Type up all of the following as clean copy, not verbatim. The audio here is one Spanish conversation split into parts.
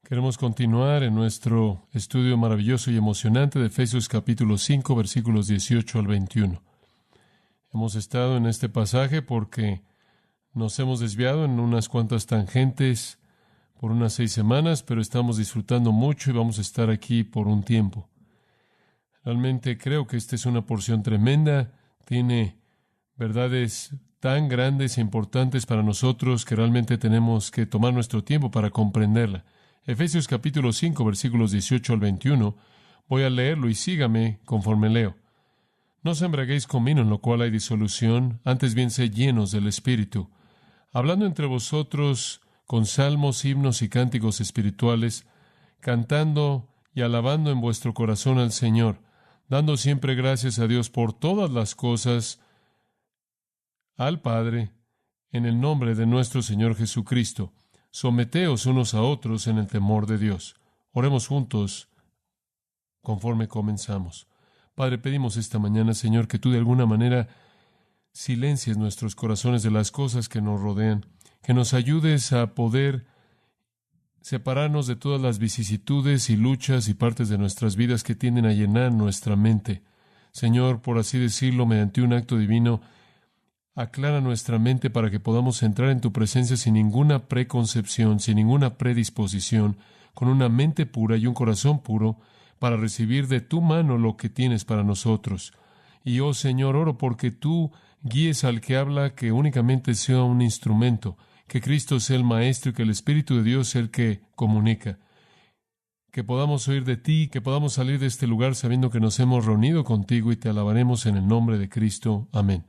Queremos continuar en nuestro estudio maravilloso y emocionante de Efesios capítulo 5, versículos 18 al 21. Hemos estado en este pasaje porque nos hemos desviado en unas cuantas tangentes por unas 6 semanas, pero estamos disfrutando mucho y vamos a estar aquí por un tiempo. Realmente creo que esta es una porción tremenda, tiene verdades tan grandes e importantes para nosotros que realmente tenemos que tomar nuestro tiempo para comprenderla. Efesios capítulo 5, versículos 18 al 21, voy a leerlo y sígame conforme leo. No os embriaguéis con vino, en lo cual hay disolución, antes bien sed llenos del Espíritu, hablando entre vosotros con salmos, himnos y cánticos espirituales, cantando y alabando en vuestro corazón al Señor, dando siempre gracias a Dios por todas las cosas, al Padre, en el nombre de nuestro Señor Jesucristo. Someteos unos a otros en el temor de Dios. Oremos juntos conforme comenzamos. Padre, pedimos esta mañana, Señor, que tú de alguna manera silencies nuestros corazones de las cosas que nos rodean, que nos ayudes a poder separarnos de todas las vicisitudes y luchas y partes de nuestras vidas que tienden a llenar nuestra mente. Señor, por así decirlo, mediante un acto divino, aclara nuestra mente para que podamos entrar en tu presencia sin ninguna preconcepción, sin ninguna predisposición, con una mente pura y un corazón puro, para recibir de tu mano lo que tienes para nosotros. Y, oh Señor, oro porque tú guíes al que habla, que únicamente sea un instrumento, que Cristo sea el Maestro y que el Espíritu de Dios sea el que comunica. Que podamos oír de ti, que podamos salir de este lugar sabiendo que nos hemos reunido contigo y te alabaremos en el nombre de Cristo. Amén.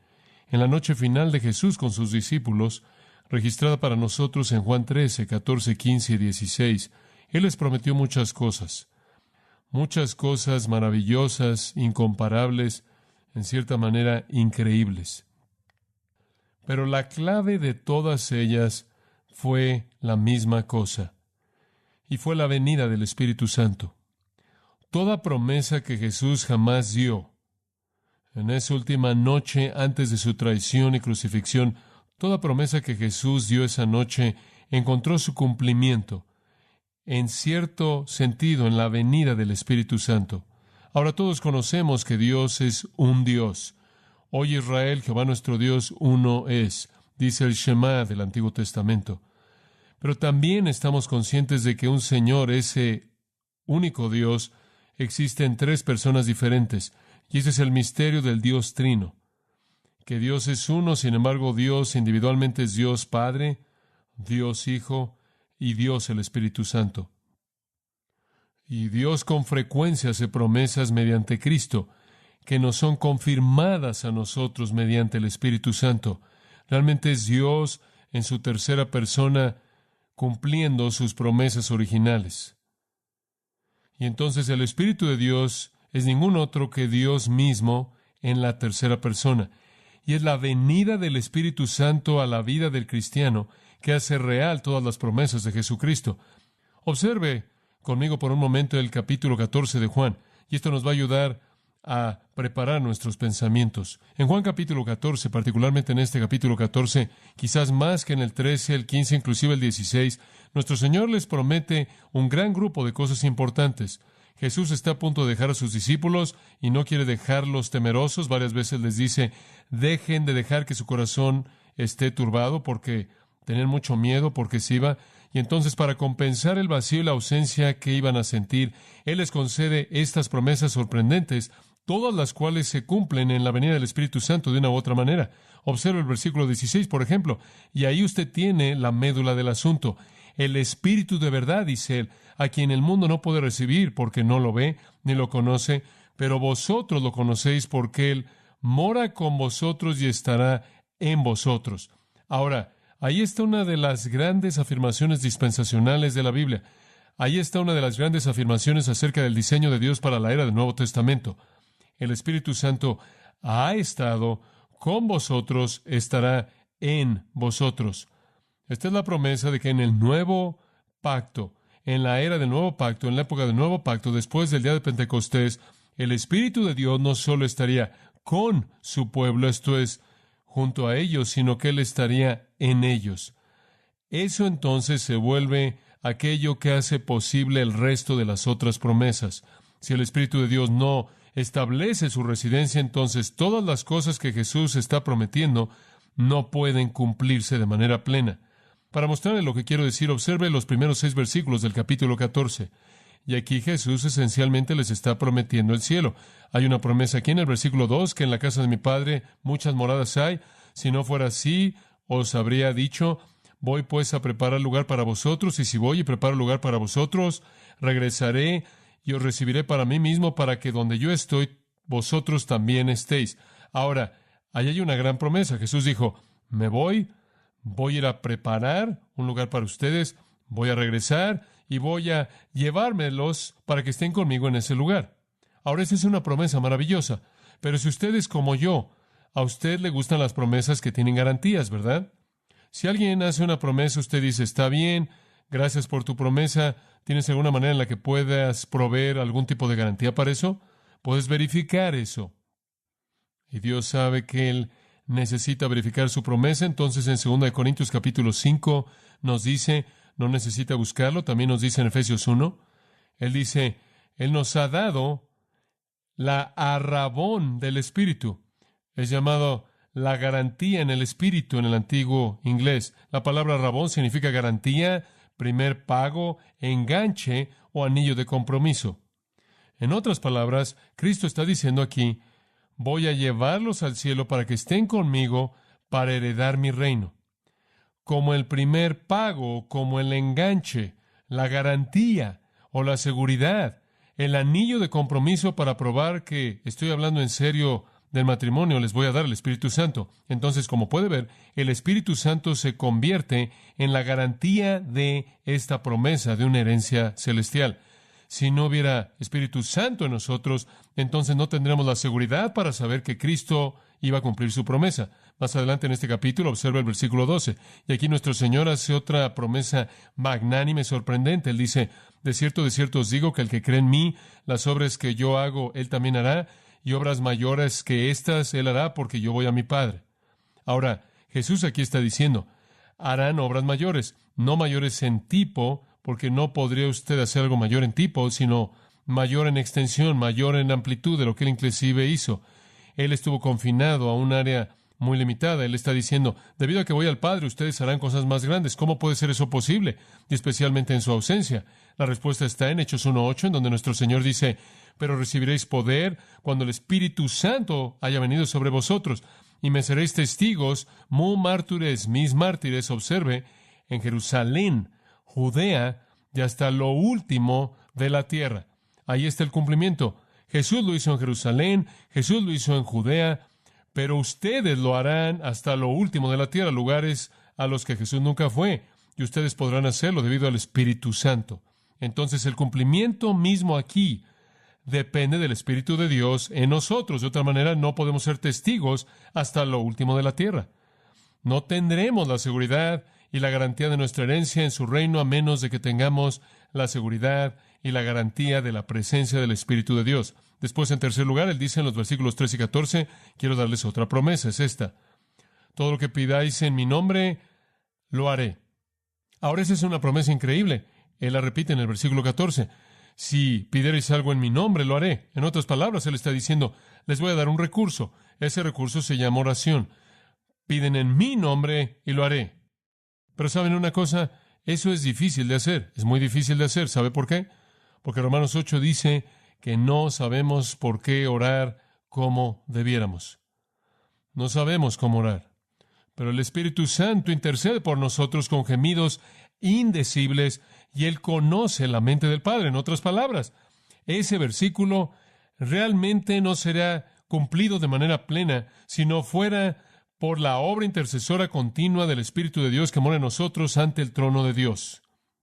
En la noche final de Jesús con sus discípulos, registrada para nosotros en Juan 13, 14, 15 y 16, Él les prometió muchas cosas maravillosas, incomparables, en cierta manera increíbles. Pero la clave de todas ellas fue la misma cosa, y fue la venida del Espíritu Santo. Toda promesa que Jesús jamás dio, en esa última noche antes de su traición y crucifixión, toda promesa que Jesús dio esa noche encontró su cumplimiento, en cierto sentido, en la venida del Espíritu Santo. Ahora todos conocemos que Dios es un Dios. Oye Israel, Jehová nuestro Dios, uno es, dice el Shema del Antiguo Testamento. Pero también estamos conscientes de que un Señor, ese único Dios, existe en 3 personas diferentes. Y ese es el misterio del Dios Trino, que Dios es uno, sin embargo Dios individualmente es Dios Padre, Dios Hijo y Dios el Espíritu Santo. Y Dios con frecuencia hace promesas mediante Cristo, que nos son confirmadas a nosotros mediante el Espíritu Santo. Realmente es Dios en su tercera persona cumpliendo sus promesas originales. Y entonces el Espíritu de Dios es ningún otro que Dios mismo en la tercera persona. Y es la venida del Espíritu Santo a la vida del cristiano que hace real todas las promesas de Jesucristo. Observe conmigo por un momento el capítulo 14 de Juan, y esto nos va a ayudar a preparar nuestros pensamientos. En Juan capítulo 14, particularmente en este capítulo 14, quizás más que en el 13, el 15, inclusive el 16, nuestro Señor les promete un gran grupo de cosas importantes. Jesús está a punto de dejar a sus discípulos y no quiere dejarlos temerosos. Varias veces les dice, dejen de dejar que su corazón esté turbado porque tenían mucho miedo porque se iba. Y entonces, para compensar el vacío y la ausencia que iban a sentir, Él les concede estas promesas sorprendentes, todas las cuales se cumplen en la venida del Espíritu Santo de una u otra manera. Observe el versículo 16, por ejemplo, y ahí usted tiene la médula del asunto. El Espíritu de verdad, dice Él, a quien el mundo no puede recibir porque no lo ve ni lo conoce, pero vosotros lo conocéis porque Él mora con vosotros y estará en vosotros. Ahora, ahí está una de las grandes afirmaciones dispensacionales de la Biblia. Ahí está una de las grandes afirmaciones acerca del diseño de Dios para la era del Nuevo Testamento. El Espíritu Santo ha estado con vosotros, estará en vosotros. Esta es la promesa de que en el nuevo pacto, en la era del nuevo pacto, en la época del nuevo pacto, después del día de Pentecostés, el Espíritu de Dios no solo estaría con su pueblo, esto es, junto a ellos, sino que Él estaría en ellos. Eso entonces se vuelve aquello que hace posible el resto de las otras promesas. Si el Espíritu de Dios no establece su residencia, entonces todas las cosas que Jesús está prometiendo no pueden cumplirse de manera plena. Para mostrarle lo que quiero decir, observe los primeros 6 versículos del capítulo 14. Y aquí Jesús esencialmente les está prometiendo el cielo. Hay una promesa aquí en el versículo 2, que en la casa de mi Padre muchas moradas hay. Si no fuera así, os habría dicho, voy pues a preparar lugar para vosotros, y si voy y preparo lugar para vosotros, regresaré y os recibiré para mí mismo, para que donde yo estoy, vosotros también estéis. Ahora, ahí hay una gran promesa. Jesús dijo, me voy a ir a preparar un lugar para ustedes, voy a regresar y voy a llevármelos para que estén conmigo en ese lugar. Ahora, esa es una promesa maravillosa. Pero si usted es como yo, a usted le gustan las promesas que tienen garantías, ¿verdad? Si alguien hace una promesa, usted dice, está bien, gracias por tu promesa. ¿Tienes alguna manera en la que puedas proveer algún tipo de garantía para eso? Puedes verificar eso. Y Dios sabe que Él necesita verificar su promesa. Entonces, en 2 Corintios capítulo 5 nos dice, no necesita buscarlo. También nos dice en Efesios 1, Él dice, Él nos ha dado la arrabón del Espíritu. Es llamado la garantía en el Espíritu en el antiguo inglés. La palabra arrabón significa garantía, primer pago, enganche o anillo de compromiso. En otras palabras, Cristo está diciendo aquí, voy a llevarlos al cielo para que estén conmigo para heredar mi reino. Como el primer pago, como el enganche, la garantía o la seguridad, el anillo de compromiso para probar que estoy hablando en serio del matrimonio, les voy a dar el Espíritu Santo. Entonces, como puede ver, el Espíritu Santo se convierte en la garantía de esta promesa de una herencia celestial. Si no hubiera Espíritu Santo en nosotros, entonces no tendremos la seguridad para saber que Cristo iba a cumplir su promesa. Más adelante en este capítulo, observa el versículo 12. Y aquí nuestro Señor hace otra promesa magnánime, sorprendente. Él dice, de cierto os digo que el que cree en mí, las obras que yo hago, él también hará, y obras mayores que estas él hará, porque yo voy a mi Padre. Ahora, Jesús aquí está diciendo, harán obras mayores, no mayores en tipo, porque no podría usted hacer algo mayor en tipo, sino mayor en extensión, mayor en amplitud de lo que él inclusive hizo. Él estuvo confinado a un área muy limitada. Él está diciendo, debido a que voy al Padre, ustedes harán cosas más grandes. ¿Cómo puede ser eso posible? Y especialmente en su ausencia. La respuesta está en Hechos 1:8, en donde nuestro Señor dice, pero recibiréis poder cuando el Espíritu Santo haya venido sobre vosotros, y me seréis testigos, mis mártires, observe, en Jerusalén, Judea, y hasta lo último de la tierra. Ahí está el cumplimiento. Jesús lo hizo en Jerusalén, Jesús lo hizo en Judea, pero ustedes lo harán hasta lo último de la tierra, lugares a los que Jesús nunca fue, y ustedes podrán hacerlo debido al Espíritu Santo. Entonces, el cumplimiento mismo aquí depende del Espíritu de Dios en nosotros. De otra manera, no podemos ser testigos hasta lo último de la tierra. No tendremos la seguridad y la garantía de nuestra herencia en su reino a menos de que tengamos la seguridad y la garantía de la presencia del Espíritu de Dios. Después, en tercer lugar, él dice en los versículos 13 y 14, quiero darles otra promesa, es esta. Todo lo que pidáis en mi nombre, lo haré. Ahora, esa es una promesa increíble. Él la repite en el versículo 14. Si pidierais algo en mi nombre, lo haré. En otras palabras, él está diciendo, les voy a dar un recurso. Ese recurso se llama oración. Piden en mi nombre y lo haré. Pero ¿saben una cosa? Eso es difícil de hacer. Es muy difícil de hacer. ¿Sabe por qué? Porque Romanos 8 dice que no sabemos por qué orar como debiéramos. No sabemos cómo orar. Pero el Espíritu Santo intercede por nosotros con gemidos indecibles y Él conoce la mente del Padre. En otras palabras, ese versículo realmente no será cumplido de manera plena si no fuera por la obra intercesora continua del Espíritu de Dios que mora en nosotros ante el trono de Dios,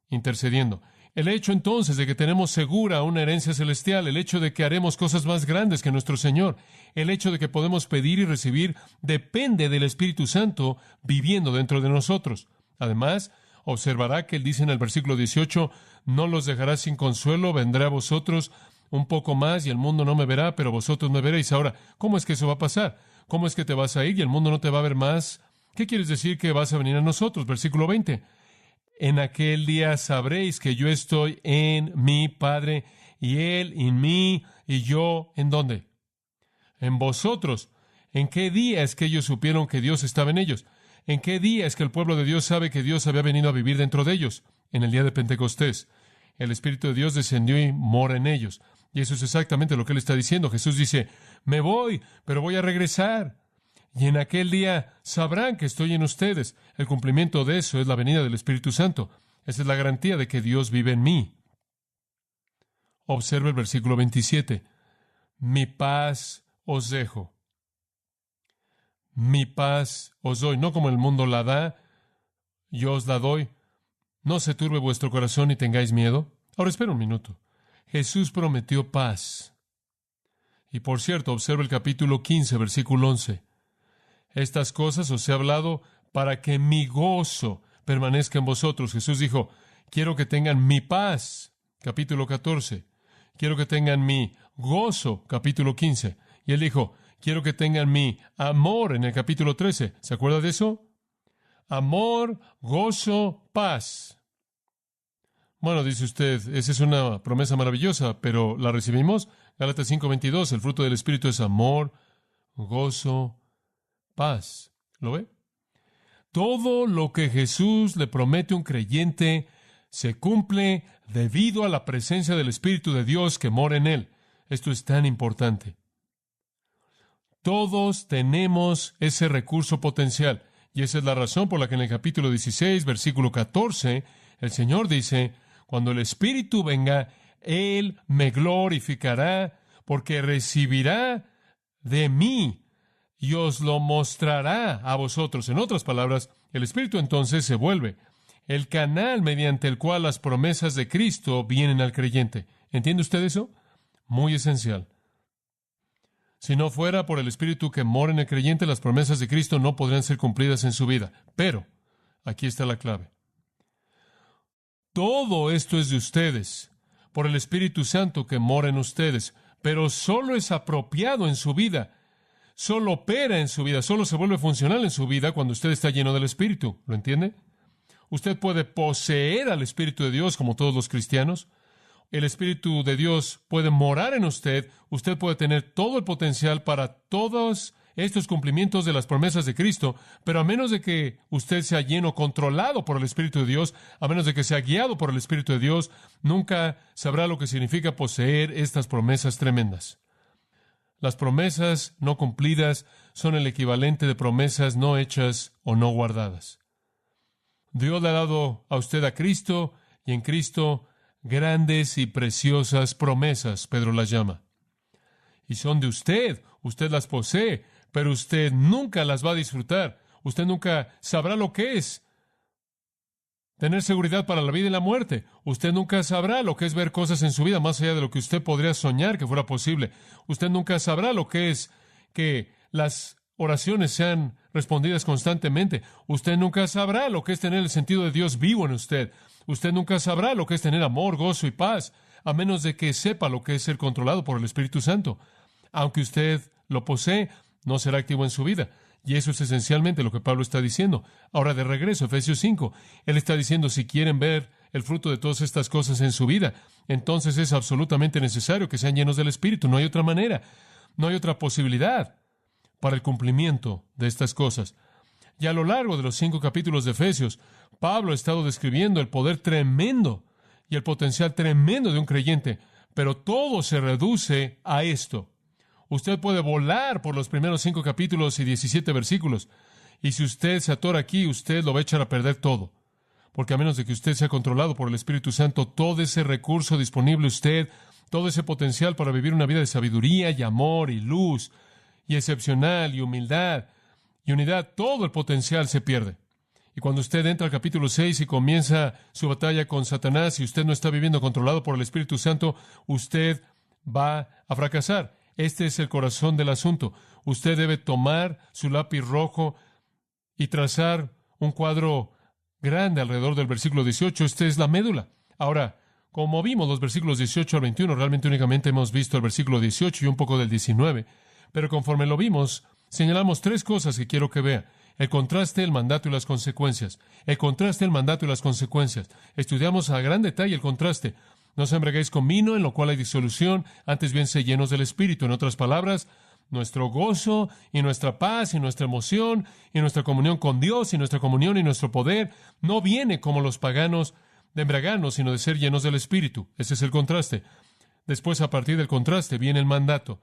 intercediendo. El hecho entonces de que tenemos segura una herencia celestial, el hecho de que haremos cosas más grandes que nuestro Señor, el hecho de que podemos pedir y recibir, depende del Espíritu Santo viviendo dentro de nosotros. Además, observará que él dice en el versículo 18, no los dejará sin consuelo, vendrá a vosotros un poco más y el mundo no me verá, pero vosotros me veréis. Ahora, ¿cómo es que eso va a pasar? ¿Cómo es que te vas a ir y el mundo no te va a ver más? ¿Qué quieres decir que vas a venir a nosotros? Versículo 20. En aquel día sabréis que yo estoy en mi Padre, y Él en mí, y yo, ¿en dónde? En vosotros. ¿En qué día es que ellos supieron que Dios estaba en ellos? ¿En qué día es que el pueblo de Dios sabe que Dios había venido a vivir dentro de ellos? En el día de Pentecostés. El Espíritu de Dios descendió y mora en ellos. Y eso es exactamente lo que Él está diciendo. Jesús dice, me voy, pero voy a regresar. Y en aquel día sabrán que estoy en ustedes. El cumplimiento de eso es la venida del Espíritu Santo. Esa es la garantía de que Dios vive en mí. Observe el versículo 27. Mi paz os dejo. Mi paz os doy. No como el mundo la da, yo os la doy. No se turbe vuestro corazón y tengáis miedo. Ahora espera un minuto. Jesús prometió paz. Y por cierto, observa el capítulo 15, versículo 11. Estas cosas os he hablado para que mi gozo permanezca en vosotros. Jesús dijo, quiero que tengan mi paz. Capítulo 14. Quiero que tengan mi gozo. Capítulo 15. Y Él dijo, quiero que tengan mi amor en el capítulo 13. ¿Se acuerda de eso? Amor, gozo, paz. Bueno, dice usted, esa es una promesa maravillosa, pero ¿la recibimos? Gálatas 5:22, el fruto del Espíritu es amor, gozo, paz. ¿Lo ve? Todo lo que Jesús le promete a un creyente se cumple debido a la presencia del Espíritu de Dios que mora en él. Esto es tan importante. Todos tenemos ese recurso potencial. Y esa es la razón por la que en el capítulo 16, versículo 14, el Señor dice, cuando el Espíritu venga, Él me glorificará, porque recibirá de mí y os lo mostrará a vosotros. En otras palabras, el Espíritu entonces se vuelve el canal mediante el cual las promesas de Cristo vienen al creyente. ¿Entiende usted eso? Muy esencial. Si no fuera por el Espíritu que mora en el creyente, las promesas de Cristo no podrían ser cumplidas en su vida. Pero, aquí está la clave. Todo esto es de ustedes, por el Espíritu Santo que mora en ustedes, pero solo es apropiado en su vida, solo opera en su vida, solo se vuelve funcional en su vida cuando usted está lleno del Espíritu. ¿Lo entiende? Usted puede poseer al Espíritu de Dios como todos los cristianos. El Espíritu de Dios puede morar en usted. Usted puede tener todo el potencial para todos estos cumplimientos de las promesas de Cristo, pero a menos de que usted sea lleno, controlado por el Espíritu de Dios, a menos de que sea guiado por el Espíritu de Dios, nunca sabrá lo que significa poseer estas promesas tremendas. Las promesas no cumplidas son el equivalente de promesas no hechas o no guardadas. Dios le ha dado a usted a Cristo, y en Cristo grandes y preciosas promesas, Pedro las llama. Y son de usted, usted las posee, pero usted nunca las va a disfrutar. Usted nunca sabrá lo que es tener seguridad para la vida y la muerte. Usted nunca sabrá lo que es ver cosas en su vida más allá de lo que usted podría soñar que fuera posible. Usted nunca sabrá lo que es que las oraciones sean respondidas constantemente. Usted nunca sabrá lo que es tener el sentido de Dios vivo en usted. Usted nunca sabrá lo que es tener amor, gozo y paz, a menos de que sepa lo que es ser controlado por el Espíritu Santo. Aunque usted lo posee, no será activo en su vida. Y eso es esencialmente lo que Pablo está diciendo. Ahora, de regreso, Efesios 5, él está diciendo, si quieren ver el fruto de todas estas cosas en su vida, entonces es absolutamente necesario que sean llenos del Espíritu. No hay otra manera, no hay otra posibilidad para el cumplimiento de estas cosas. Y a lo largo de los 5 capítulos de Efesios, Pablo ha estado describiendo el poder tremendo y el potencial tremendo de un creyente, pero todo se reduce a esto. Usted puede volar por los primeros 5 capítulos y 17 versículos, y si usted se atora aquí, usted lo va a echar a perder todo. Porque a menos de que usted sea controlado por el Espíritu Santo, todo ese recurso disponible a usted, todo ese potencial para vivir una vida de sabiduría y amor y luz, y excepcional y humildad y unidad, todo el potencial se pierde. Y cuando usted entra al capítulo 6 y comienza su batalla con Satanás y usted no está viviendo controlado por el Espíritu Santo, usted va a fracasar. Este es el corazón del asunto. Usted debe tomar su lápiz rojo y trazar un cuadro grande alrededor del versículo 18. Esta es la médula. Ahora, como vimos los versículos 18 al 21, realmente únicamente hemos visto el versículo 18 y un poco del 19. Pero conforme lo vimos, señalamos 3 cosas que quiero que vea. El contraste, el mandato y las consecuencias. El contraste, el mandato y las consecuencias. Estudiamos a gran detalle el contraste. No os embriaguéis con vino, en lo cual hay disolución, antes bien sed llenos del Espíritu. En otras palabras, nuestro gozo y nuestra paz y nuestra emoción y nuestra comunión con Dios y nuestra comunión y nuestro poder no viene como los paganos de embriagarnos, sino de ser llenos del Espíritu. Ese es el contraste. Después, a partir del contraste, viene el mandato.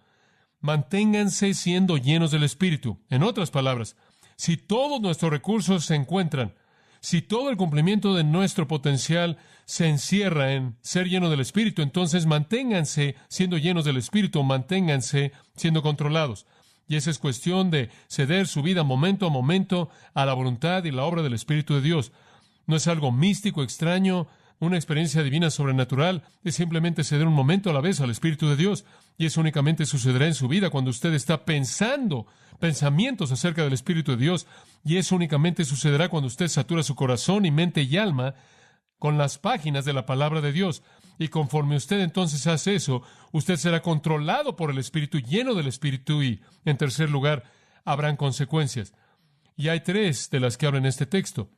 Manténganse siendo llenos del Espíritu. En otras palabras, si todos nuestros recursos se encuentran, si todo el cumplimiento de nuestro potencial se encierra en ser lleno del Espíritu, entonces manténganse siendo llenos del Espíritu, manténganse siendo controlados. Y esa es cuestión de ceder su vida momento a momento a la voluntad y la obra del Espíritu de Dios. No es algo místico, extraño, una experiencia divina sobrenatural, es simplemente ceder un momento a la vez al Espíritu de Dios. Y eso únicamente sucederá en su vida cuando usted está pensando pensamientos acerca del Espíritu de Dios. Y eso únicamente sucederá cuando usted satura su corazón y mente y alma con las páginas de la palabra de Dios. Y conforme usted entonces hace eso, usted será controlado por el Espíritu, lleno del Espíritu. Y, en tercer lugar, habrán consecuencias. Y hay tres de las que habla en este texto.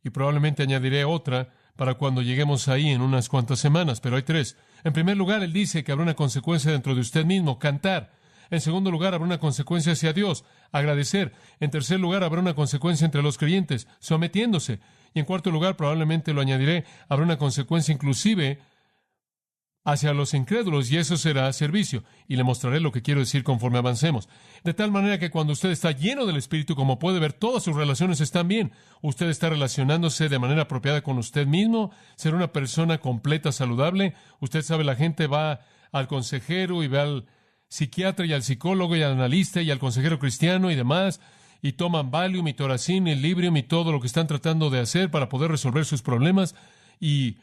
Y probablemente añadiré otra para cuando lleguemos ahí en unas cuantas semanas, pero hay tres. En primer lugar, él dice que habrá una consecuencia dentro de usted mismo, cantar. En segundo lugar, habrá una consecuencia hacia Dios, agradecer. En tercer lugar, habrá una consecuencia entre los creyentes, sometiéndose. Y en cuarto lugar, probablemente lo añadiré, habrá una consecuencia inclusive hacia los incrédulos, y eso será servicio. Y le mostraré lo que quiero decir conforme avancemos. De tal manera que cuando usted está lleno del Espíritu, como puede ver, todas sus relaciones están bien. Usted está relacionándose de manera apropiada con usted mismo, ser una persona completa, saludable. Usted sabe, la gente va al consejero y va al psiquiatra y al psicólogo y al analista y al consejero cristiano y demás, y toman Valium y Toracin y Librium y todo lo que están tratando de hacer para poder resolver sus problemas, y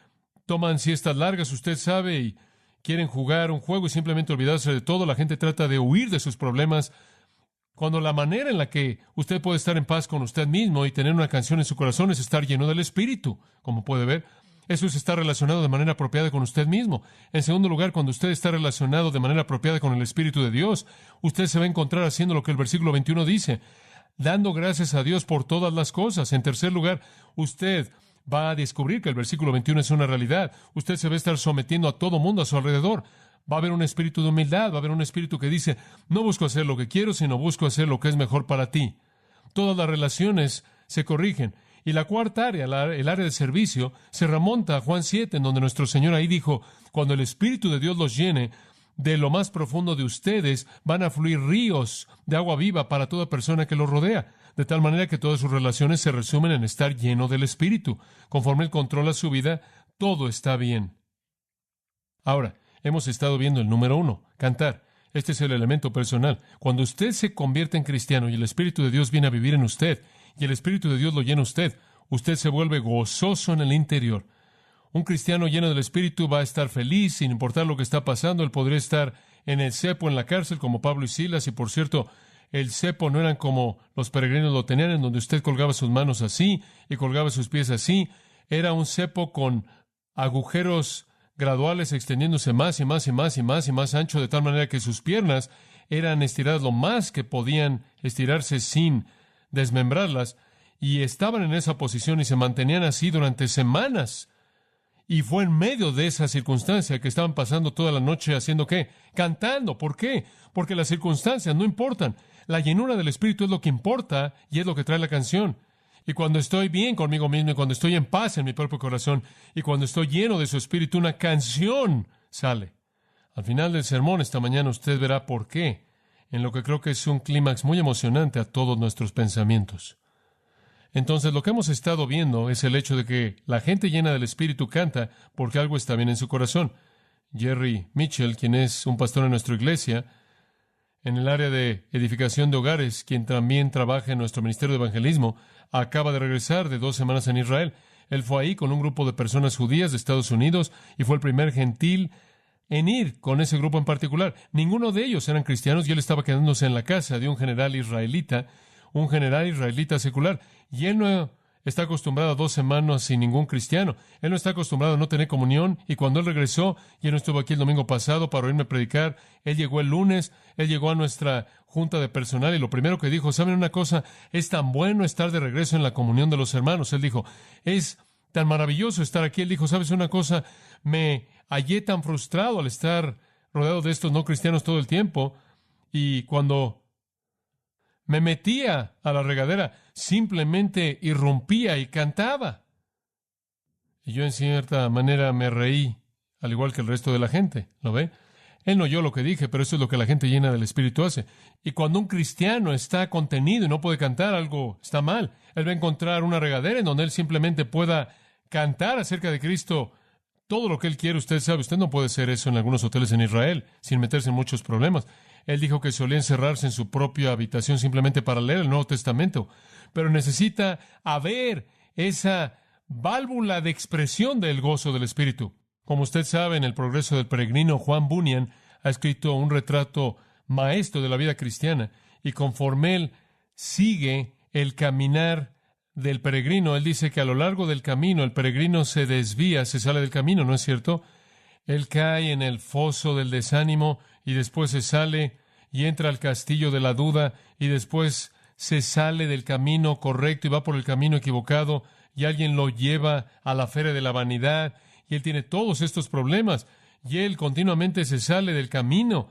toman siestas largas, usted sabe, y quieren jugar un juego y simplemente olvidarse de todo. La gente trata de huir de sus problemas, cuando la manera en la que usted puede estar en paz con usted mismo y tener una canción en su corazón es estar lleno del Espíritu, como puede ver. Eso es estar relacionado de manera apropiada con usted mismo. En segundo lugar, cuando usted está relacionado de manera apropiada con el Espíritu de Dios, usted se va a encontrar haciendo lo que el versículo 21 dice, dando gracias a Dios por todas las cosas. En tercer lugar, usted va a descubrir que el versículo 21 es una realidad. Usted se va a estar sometiendo a todo mundo a su alrededor. Va a haber un espíritu de humildad, va a haber un espíritu que dice, no busco hacer lo que quiero, sino busco hacer lo que es mejor para ti. Todas las relaciones se corrigen. Y la cuarta área, el área de servicio, se remonta a Juan 7, en donde nuestro Señor ahí dijo, cuando el Espíritu de Dios los llene, de lo más profundo de ustedes van a fluir ríos de agua viva para toda persona que los rodea. De tal manera que todas sus relaciones se resumen en estar lleno del Espíritu. Conforme Él controla su vida, todo está bien. Ahora, hemos estado viendo el número 1, cantar. Este es el elemento personal. Cuando usted se convierte en cristiano y el Espíritu de Dios viene a vivir en usted, y el Espíritu de Dios lo llena a usted, usted se vuelve gozoso en el interior. Un cristiano lleno del Espíritu va a estar feliz sin importar lo que está pasando. Él podría estar en el cepo, en la cárcel, como Pablo y Silas, y por cierto, el cepo no eran como los peregrinos lo tenían, en donde usted colgaba sus manos así y colgaba sus pies así. Era un cepo con agujeros graduales extendiéndose más y más y más y más y más ancho, de tal manera que sus piernas eran estiradas lo más que podían estirarse sin desmembrarlas, y estaban en esa posición y se mantenían así durante semanas. Y fue en medio de esa circunstancia que estaban pasando toda la noche haciendo ¿qué? Cantando. ¿Por qué? Porque las circunstancias no importan. La llenura del Espíritu es lo que importa y es lo que trae la canción. Y cuando estoy bien conmigo mismo y cuando estoy en paz en mi propio corazón y cuando estoy lleno de su Espíritu, una canción sale. Al final del sermón esta mañana usted verá por qué, en lo que creo que es un clímax muy emocionante a todos nuestros pensamientos. Entonces, lo que hemos estado viendo es el hecho de que la gente llena del Espíritu canta porque algo está bien en su corazón. Jerry Mitchell, quien es un pastor en nuestra iglesia, en el área de edificación de hogares, quien también trabaja en nuestro ministerio de evangelismo, acaba de regresar de 2 semanas en Israel. Él fue ahí con un grupo de personas judías de Estados Unidos y fue el primer gentil en ir con ese grupo en particular. Ninguno de ellos eran cristianos y él estaba quedándose en la casa de un general israelita secular. Y él no está acostumbrado a 2 semanas sin ningún cristiano. Él no está acostumbrado a no tener comunión. Y cuando él regresó, y él no estuvo aquí el domingo pasado para oírme predicar, él llegó el lunes, él llegó a nuestra junta de personal y lo primero que dijo, ¿saben una cosa? Es tan bueno estar de regreso en la comunión de los hermanos. Él dijo, es tan maravilloso estar aquí. Él dijo, ¿sabes una cosa? Me hallé tan frustrado al estar rodeado de estos no cristianos todo el tiempo. Y cuando me metía a la regadera, simplemente irrumpía y cantaba. Y yo en cierta manera me reí, al igual que el resto de la gente. ¿Lo ve? Él no oyó lo que dije, pero eso es lo que la gente llena del Espíritu hace. Y cuando un cristiano está contenido y no puede cantar, algo está mal. Él va a encontrar una regadera en donde él simplemente pueda cantar acerca de Cristo todo lo que él quiere. Usted sabe, usted no puede hacer eso en algunos hoteles en Israel sin meterse en muchos problemas. Él dijo que solía encerrarse en su propia habitación simplemente para leer el Nuevo Testamento, pero necesita haber esa válvula de expresión del gozo del Espíritu. Como usted sabe, en El progreso del peregrino, Juan Bunyan ha escrito un retrato maestro de la vida cristiana, y conforme él sigue el caminar del peregrino, él dice que a lo largo del camino el peregrino se desvía, se sale del camino, ¿no es cierto? Él cae en el foso del desánimo y después se sale y entra al castillo de la duda y después se sale del camino correcto y va por el camino equivocado y alguien lo lleva a la feria de la vanidad y él tiene todos estos problemas y él continuamente se sale del camino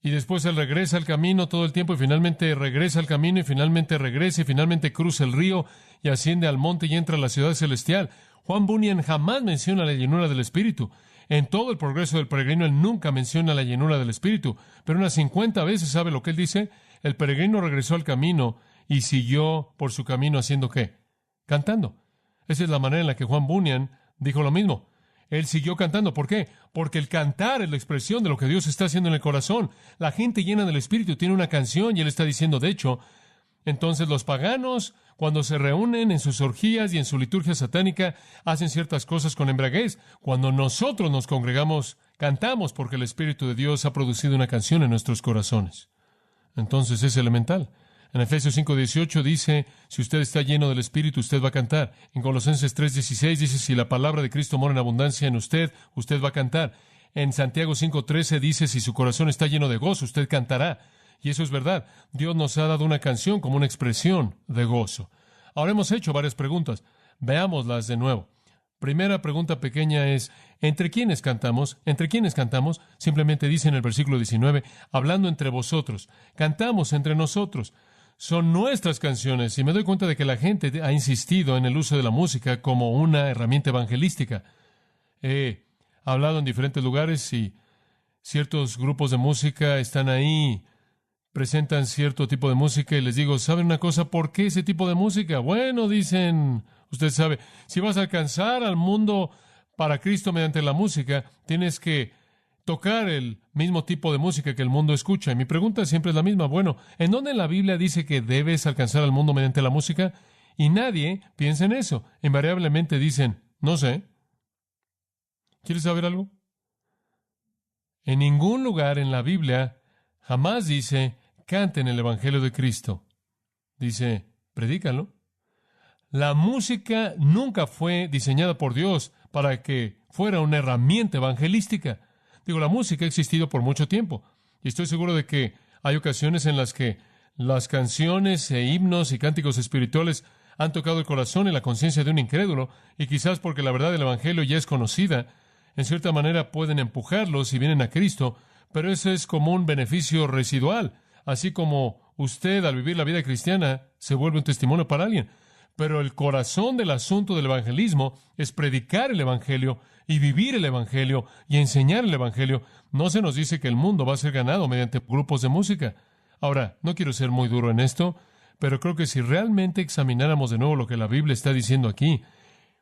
y después él regresa al camino todo el tiempo y finalmente regresa al camino y finalmente regresa y finalmente cruza el río y asciende al monte y entra a la ciudad celestial. Juan Bunyan jamás menciona la llenura del Espíritu. En todo el progreso del peregrino, él nunca menciona la llenura del Espíritu. Pero unas 50 veces, ¿sabe lo que él dice? El peregrino regresó al camino y siguió por su camino haciendo ¿qué? Cantando. Esa es la manera en la que Juan Bunyan dijo lo mismo. Él siguió cantando. ¿Por qué? Porque el cantar es la expresión de lo que Dios está haciendo en el corazón. La gente llena del Espíritu tiene una canción y él está diciendo, de hecho, entonces los paganos, cuando se reúnen en sus orgías y en su liturgia satánica, hacen ciertas cosas con embriaguez. Cuando nosotros nos congregamos, cantamos porque el Espíritu de Dios ha producido una canción en nuestros corazones. Entonces es elemental. En Efesios 5:18 dice, si usted está lleno del Espíritu, usted va a cantar. En Colosenses 3:16 dice, si la palabra de Cristo mora en abundancia en usted, usted va a cantar. En Santiago 5:13 dice, si su corazón está lleno de gozo, usted cantará. Y eso es verdad. Dios nos ha dado una canción como una expresión de gozo. Ahora hemos hecho varias preguntas. Veámoslas de nuevo. Primera pregunta pequeña es, ¿entre quiénes cantamos? ¿Entre quiénes cantamos? Simplemente dice en el versículo 19, hablando entre vosotros. Cantamos entre nosotros. Son nuestras canciones. Y me doy cuenta de que la gente ha insistido en el uso de la música como una herramienta evangelística. He hablado en diferentes lugares y ciertos grupos de música están ahí, presentan cierto tipo de música y les digo, ¿saben una cosa? ¿Por qué ese tipo de música? Bueno, dicen, usted sabe, si vas a alcanzar al mundo para Cristo mediante la música, tienes que tocar el mismo tipo de música que el mundo escucha. Y mi pregunta siempre es la misma. Bueno, ¿en dónde en la Biblia dice que debes alcanzar al mundo mediante la música? Y nadie piensa en eso. Invariablemente dicen, no sé. ¿Quieres saber algo? En ningún lugar en la Biblia jamás dice, canten el Evangelio de Cristo. Dice, predícalo. La música nunca fue diseñada por Dios para que fuera una herramienta evangelística. Digo, la música ha existido por mucho tiempo. Y estoy seguro de que hay ocasiones en las que las canciones e himnos y cánticos espirituales han tocado el corazón y la conciencia de un incrédulo, y quizás porque la verdad del Evangelio ya es conocida, en cierta manera pueden empujarlos si vienen a Cristo, pero eso es como un beneficio residual, así como usted al vivir la vida cristiana se vuelve un testimonio para alguien. Pero el corazón del asunto del evangelismo es predicar el Evangelio y vivir el Evangelio y enseñar el Evangelio. No se nos dice que el mundo va a ser ganado mediante grupos de música. Ahora, no quiero ser muy duro en esto, pero creo que si realmente examináramos de nuevo lo que la Biblia está diciendo aquí,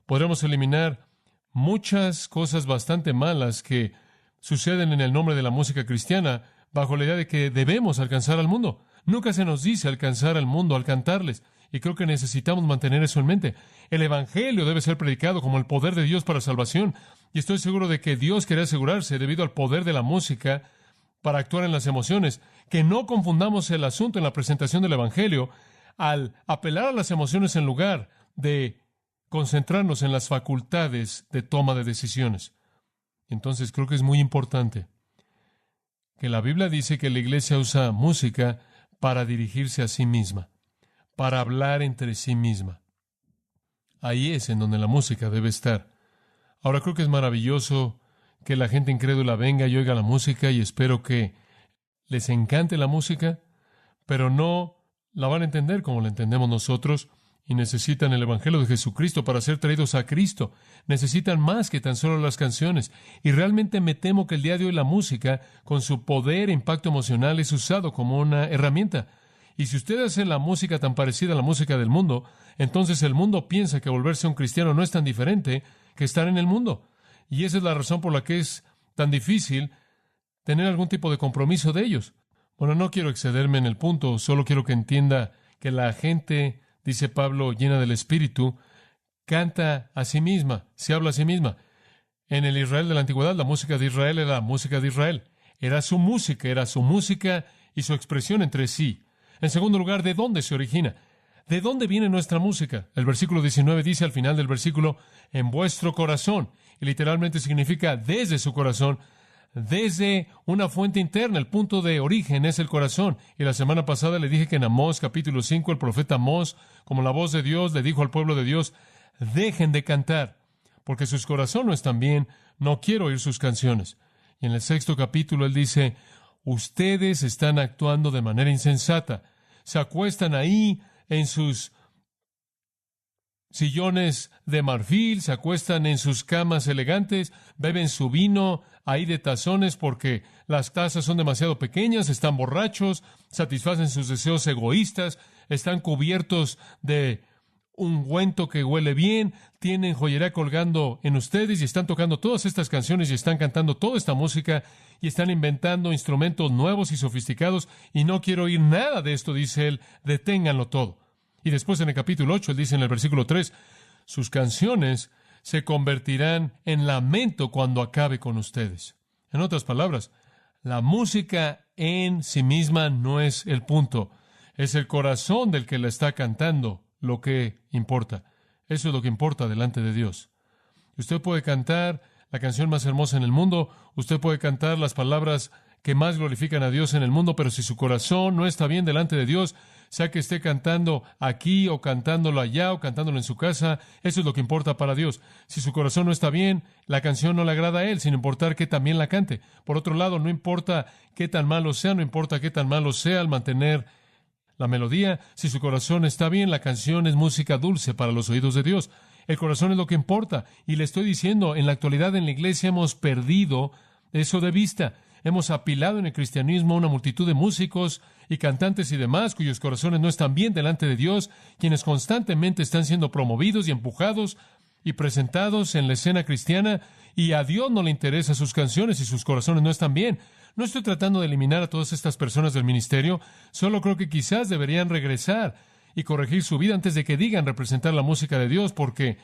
podremos eliminar muchas cosas bastante malas que suceden en el nombre de la música cristiana bajo la idea de que debemos alcanzar al mundo. Nunca se nos dice alcanzar al mundo al cantarles. Y creo que necesitamos mantener eso en mente. El Evangelio debe ser predicado como el poder de Dios para salvación. Y estoy seguro de que Dios quiere asegurarse, debido al poder de la música, para actuar en las emociones, que no confundamos el asunto en la presentación del Evangelio al apelar a las emociones en lugar de concentrarnos en las facultades de toma de decisiones. Entonces creo que es muy importante que la Biblia dice que la iglesia usa música para dirigirse a sí misma, para hablar entre sí misma. Ahí es en donde la música debe estar. Ahora creo que es maravilloso que la gente incrédula venga y oiga la música, y espero que les encante la música, pero no la van a entender como la entendemos nosotros, y necesitan el Evangelio de Jesucristo para ser traídos a Cristo. Necesitan más que tan solo las canciones. Y realmente me temo que el día de hoy la música, con su poder e impacto emocional, es usado como una herramienta. Y si usted hace la música tan parecida a la música del mundo, entonces el mundo piensa que volverse un cristiano no es tan diferente que estar en el mundo. Y esa es la razón por la que es tan difícil tener algún tipo de compromiso de ellos. Bueno, no quiero excederme en el punto, solo quiero que entienda que la gente, dice Pablo, llena del Espíritu, canta a sí misma, se habla a sí misma. En el Israel de la antigüedad, la música de Israel era la música de Israel. Era su música y su expresión entre sí. En segundo lugar, ¿de dónde se origina? ¿De dónde viene nuestra música? El versículo 19 dice al final del versículo, en vuestro corazón. Y literalmente significa desde su corazón, desde una fuente interna. El punto de origen es el corazón. Y la semana pasada le dije que en Amós capítulo 5, el profeta Amós, como la voz de Dios, le dijo al pueblo de Dios, dejen de cantar, porque sus corazones no están bien, no quiero oír sus canciones. Y en el 6º capítulo él dice, ustedes están actuando de manera insensata. Se acuestan ahí en sus sillones de marfil, se acuestan en sus camas elegantes, beben su vino ahí de tazones porque las tazas son demasiado pequeñas, están borrachos, satisfacen sus deseos egoístas, están cubiertos de ungüento que huele bien, tienen joyería colgando en ustedes y están tocando todas estas canciones y están cantando toda esta música y están inventando instrumentos nuevos y sofisticados y no quiero oír nada de esto, dice él, deténganlo todo. Y después en el capítulo 8, él dice en el versículo 3, sus canciones se convertirán en lamento cuando acabe con ustedes. En otras palabras, la música en sí misma no es el punto, es el corazón del que la está cantando lo que importa. Eso es lo que importa delante de Dios. Usted puede cantar la canción más hermosa en el mundo, usted puede cantar las palabras que más glorifican a Dios en el mundo, pero si su corazón no está bien delante de Dios, sea que esté cantando aquí o cantándolo allá o cantándolo en su casa, eso es lo que importa para Dios. Si su corazón no está bien, la canción no le agrada a Él, sin importar que también la cante. Por otro lado, no importa qué tan malo sea, no importa qué tan malo sea al mantener la melodía, si su corazón está bien, la canción es música dulce para los oídos de Dios. El corazón es lo que importa. Y le estoy diciendo, en la actualidad en la iglesia hemos perdido eso de vista. Hemos apilado en el cristianismo una multitud de músicos y cantantes y demás cuyos corazones no están bien delante de Dios, quienes constantemente están siendo promovidos y empujados y presentados en la escena cristiana, y a Dios no le interesan sus canciones y sus corazones no están bien. No estoy tratando de eliminar a todas estas personas del ministerio, solo creo que quizás deberían regresar y corregir su vida antes de que digan representar la música de Dios, porque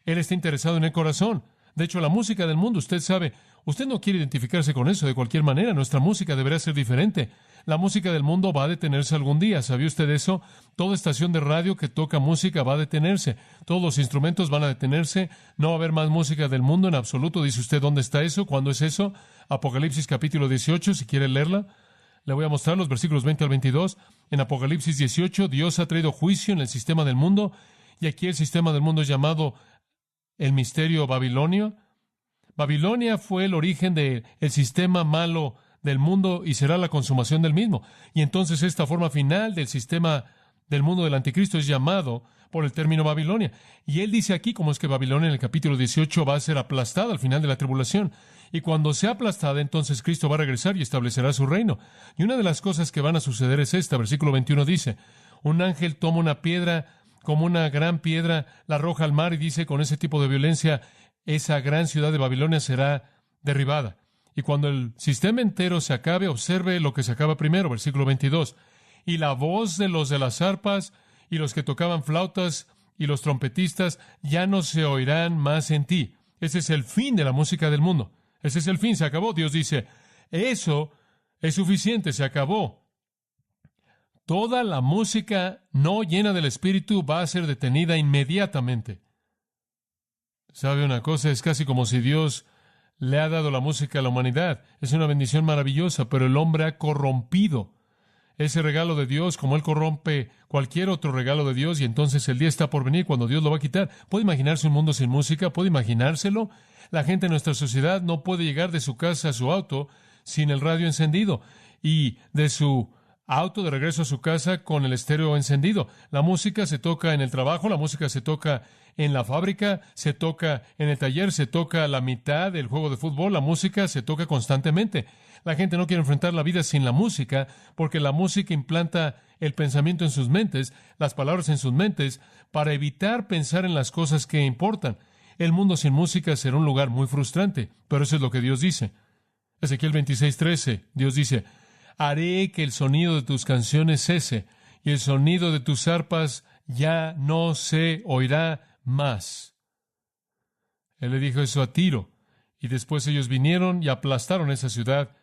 Él está interesado en el corazón. De hecho, la música del mundo, usted sabe, usted no quiere identificarse con eso de cualquier manera. Nuestra música debería ser diferente. La música del mundo va a detenerse algún día. ¿Sabía usted eso? Toda estación de radio que toca música va a detenerse. Todos los instrumentos van a detenerse. No va a haber más música del mundo en absoluto. ¿Dice usted dónde está eso? ¿Cuándo es eso? Apocalipsis capítulo 18, si quiere leerla. Le voy a mostrar los versículos 20 al 22. En Apocalipsis 18, Dios ha traído juicio en el sistema del mundo. Y aquí el sistema del mundo es llamado el misterio babilonio. Babilonia fue el origen del sistema malo del mundo y será la consumación del mismo. Y entonces esta forma final del sistema del mundo del anticristo es llamado por el término Babilonia. Y él dice aquí cómo es que Babilonia en el capítulo 18 va a ser aplastada al final de la tribulación. Y cuando sea aplastada, entonces Cristo va a regresar y establecerá su reino. Y una de las cosas que van a suceder es esta. Versículo 21 dice, un ángel toma una piedra, como una gran piedra, la arroja al mar y dice, con ese tipo de violencia, esa gran ciudad de Babilonia será derribada. Y cuando el sistema entero se acabe, observe lo que se acaba primero, versículo 22. Y la voz de los de las arpas y los que tocaban flautas y los trompetistas ya no se oirán más en ti. Ese es el fin de la música del mundo. Ese es el fin, se acabó. Dios dice, eso es suficiente, se acabó. Toda la música no llena del Espíritu va a ser detenida inmediatamente. ¿Sabe una cosa? Es casi como si Dios le ha dado la música a la humanidad. Es una bendición maravillosa, pero el hombre ha corrompido ese regalo de Dios como Él corrompe cualquier otro regalo de Dios, y entonces el día está por venir cuando Dios lo va a quitar. ¿Puede imaginarse un mundo sin música? ¿Puede imaginárselo? La gente en nuestra sociedad no puede llegar de su casa a su auto sin el radio encendido, y de su auto de regreso a su casa con el estéreo encendido. La música se toca en el trabajo, la música se toca en la fábrica, se toca en el taller, se toca a la mitad del juego de fútbol, la música se toca constantemente. La gente no quiere enfrentar la vida sin la música, porque la música implanta el pensamiento en sus mentes, las palabras en sus mentes, para evitar pensar en las cosas que importan. El mundo sin música será un lugar muy frustrante, pero eso es lo que Dios dice. Ezequiel 26:13, Dios dice: haré que el sonido de tus canciones cese, y el sonido de tus arpas ya no se oirá más. Él le dijo eso a Tiro, y después ellos vinieron y aplastaron esa ciudad,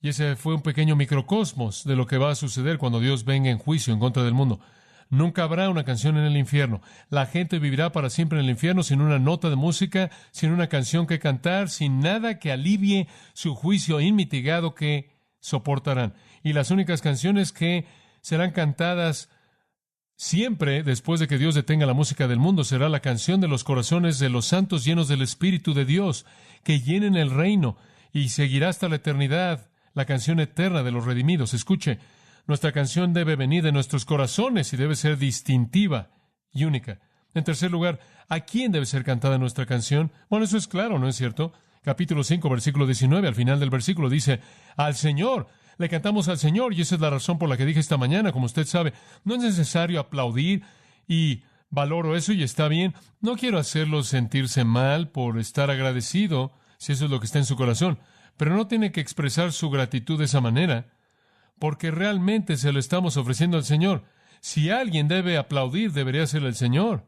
y ese fue un pequeño microcosmos de lo que va a suceder cuando Dios venga en juicio en contra del mundo. Nunca habrá una canción en el infierno. La gente vivirá para siempre en el infierno sin una nota de música, sin una canción que cantar, sin nada que alivie su juicio inmitigado que soportarán. Y las únicas canciones que serán cantadas siempre después de que Dios detenga la música del mundo será la canción de los corazones de los santos llenos del Espíritu de Dios, que llenen el reino, y seguirá hasta la eternidad la canción eterna de los redimidos. Escuche, nuestra canción debe venir de nuestros corazones y debe ser distintiva y única. En tercer lugar, ¿a quién debe ser cantada nuestra canción? Bueno, eso es claro, ¿no es cierto? Capítulo 5, versículo 19, al final del versículo dice: al Señor. Le cantamos al Señor, y esa es la razón por la que dije esta mañana, como usted sabe, no es necesario aplaudir, y valoro eso y está bien. No quiero hacerlo sentirse mal por estar agradecido, si eso es lo que está en su corazón, pero no tiene que expresar su gratitud de esa manera, porque realmente se lo estamos ofreciendo al Señor. Si alguien debe aplaudir, debería ser el Señor.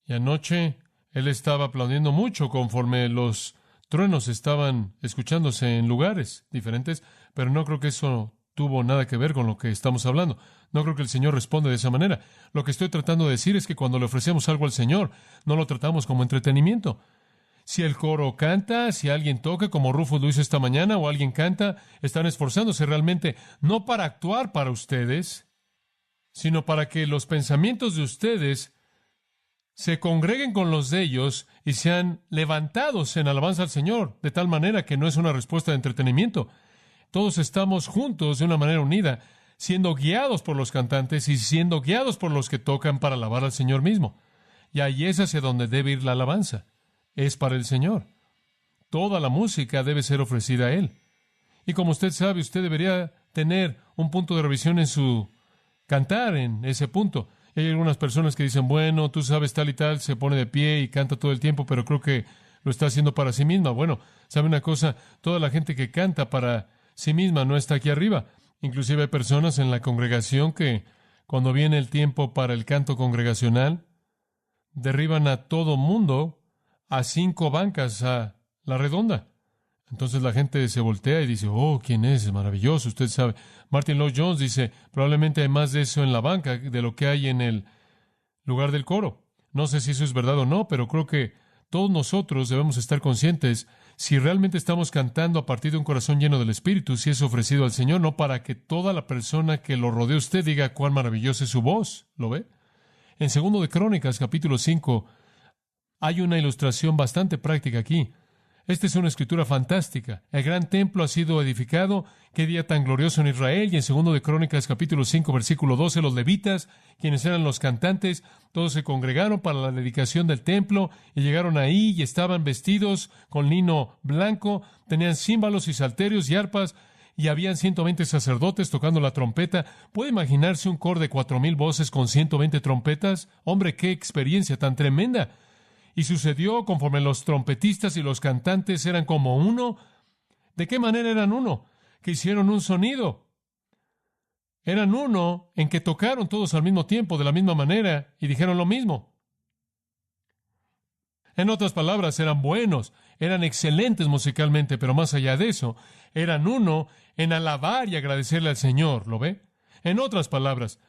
Y anoche él estaba aplaudiendo mucho conforme los truenos estaban escuchándose en lugares diferentes, pero no creo que eso tuvo nada que ver con lo que estamos hablando. No creo que el Señor responda de esa manera. Lo que estoy tratando de decir es que cuando le ofrecemos algo al Señor, no lo tratamos como entretenimiento. Si el coro canta, si alguien toca, como Rufus lo hizo esta mañana, o alguien canta, están esforzándose realmente no para actuar para ustedes, sino para que los pensamientos de ustedes se congreguen con los de ellos y sean levantados en alabanza al Señor, de tal manera que no es una respuesta de entretenimiento. Todos estamos juntos de una manera unida, siendo guiados por los cantantes y siendo guiados por los que tocan para alabar al Señor mismo. Y ahí es hacia donde debe ir la alabanza. Es para el Señor. Toda la música debe ser ofrecida a Él. Y como usted sabe, usted debería tener un punto de revisión en su cantar, en ese punto. Y hay algunas personas que dicen: bueno, tú sabes tal y tal, se pone de pie y canta todo el tiempo, pero creo que lo está haciendo para sí misma. Bueno, ¿sabe una cosa? Toda la gente que canta para sí misma no está aquí arriba. Inclusive hay personas en la congregación que, cuando viene el tiempo para el canto congregacional, derriban a todo mundo a 5 bancas a la redonda. Entonces la gente se voltea y dice: oh, ¿quién es? Es maravilloso, usted sabe. Martin Lloyd-Jones dice: probablemente hay más de eso en la banca de lo que hay en el lugar del coro. No sé si eso es verdad o no, pero creo que todos nosotros debemos estar conscientes si realmente estamos cantando a partir de un corazón lleno del Espíritu, si es ofrecido al Señor, no para que toda la persona que lo rodee a usted diga cuán maravillosa es su voz. ¿Lo ve? En 2 de Crónicas, capítulo 5, hay una ilustración bastante práctica aquí. Esta es una escritura fantástica. El gran templo ha sido edificado. Qué día tan glorioso en Israel. Y en 2 de Crónicas, capítulo 5, versículo 12, los levitas, quienes eran los cantantes, todos se congregaron para la dedicación del templo y llegaron ahí y estaban vestidos con lino blanco, tenían címbalos y salterios y arpas, y habían 120 sacerdotes tocando la trompeta. ¿Puede imaginarse un coro de 4,000 voces con 120 trompetas? Hombre, qué experiencia tan tremenda. Y sucedió conforme los trompetistas y los cantantes eran como uno. ¿De qué manera eran uno? Que hicieron un sonido. Eran uno en que tocaron todos al mismo tiempo, de la misma manera, y dijeron lo mismo. En otras palabras, eran buenos, eran excelentes musicalmente, pero más allá de eso, eran uno en alabar y agradecerle al Señor. ¿Lo ve? En otras palabras,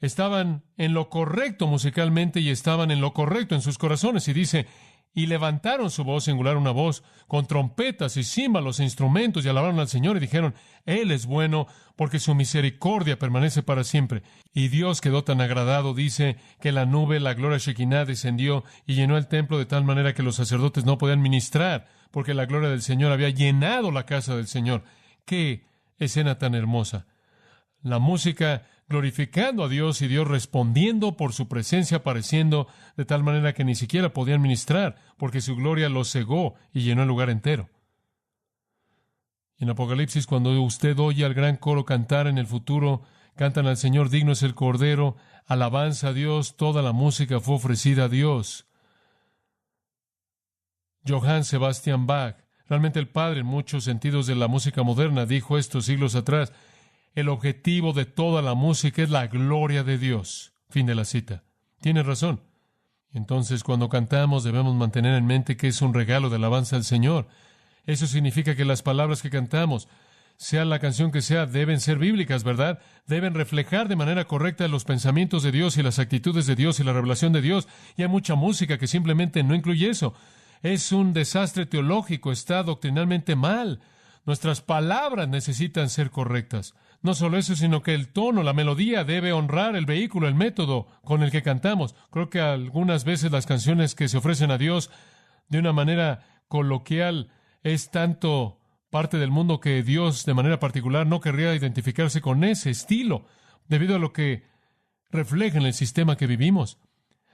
estaban en lo correcto musicalmente y estaban en lo correcto en sus corazones. Y dice, y levantaron su voz, singular una voz, con trompetas y címbalos e instrumentos, y alabaron al Señor y dijeron, Él es bueno, porque su misericordia permanece para siempre. Y Dios quedó tan agradado, dice, que la nube, la gloria Shekinah, descendió y llenó el templo de tal manera que los sacerdotes no podían ministrar, porque la gloria del Señor había llenado la casa del Señor. ¡Qué escena tan hermosa! La música glorificando a Dios y Dios respondiendo por su presencia apareciendo de tal manera que ni siquiera podían ministrar porque su gloria los cegó y llenó el lugar entero. Y en Apocalipsis, cuando usted oye al gran coro cantar en el futuro, cantan al Señor, digno es el Cordero, alabanza a Dios, toda la música fue ofrecida a Dios. Johann Sebastian Bach, realmente el padre en muchos sentidos de la música moderna, dijo esto siglos atrás: el objetivo de toda la música es la gloria de Dios. Fin de la cita. Tiene razón. Entonces, cuando cantamos, debemos mantener en mente que es un regalo de alabanza al Señor. Eso significa que las palabras que cantamos, sea la canción que sea, deben ser bíblicas, ¿verdad? Deben reflejar de manera correcta los pensamientos de Dios y las actitudes de Dios y la revelación de Dios. Y hay mucha música que simplemente no incluye eso. Es un desastre teológico, está doctrinalmente mal. Nuestras palabras necesitan ser correctas. No solo eso, sino que el tono, la melodía debe honrar el vehículo, el método con el que cantamos. Creo que algunas veces las canciones que se ofrecen a Dios de una manera coloquial es tanto parte del mundo que Dios de manera particular no querría identificarse con ese estilo debido a lo que refleja en el sistema que vivimos.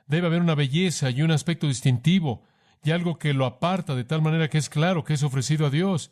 Debe haber una belleza y un aspecto distintivo y algo que lo aparta de tal manera que es claro que es ofrecido a Dios.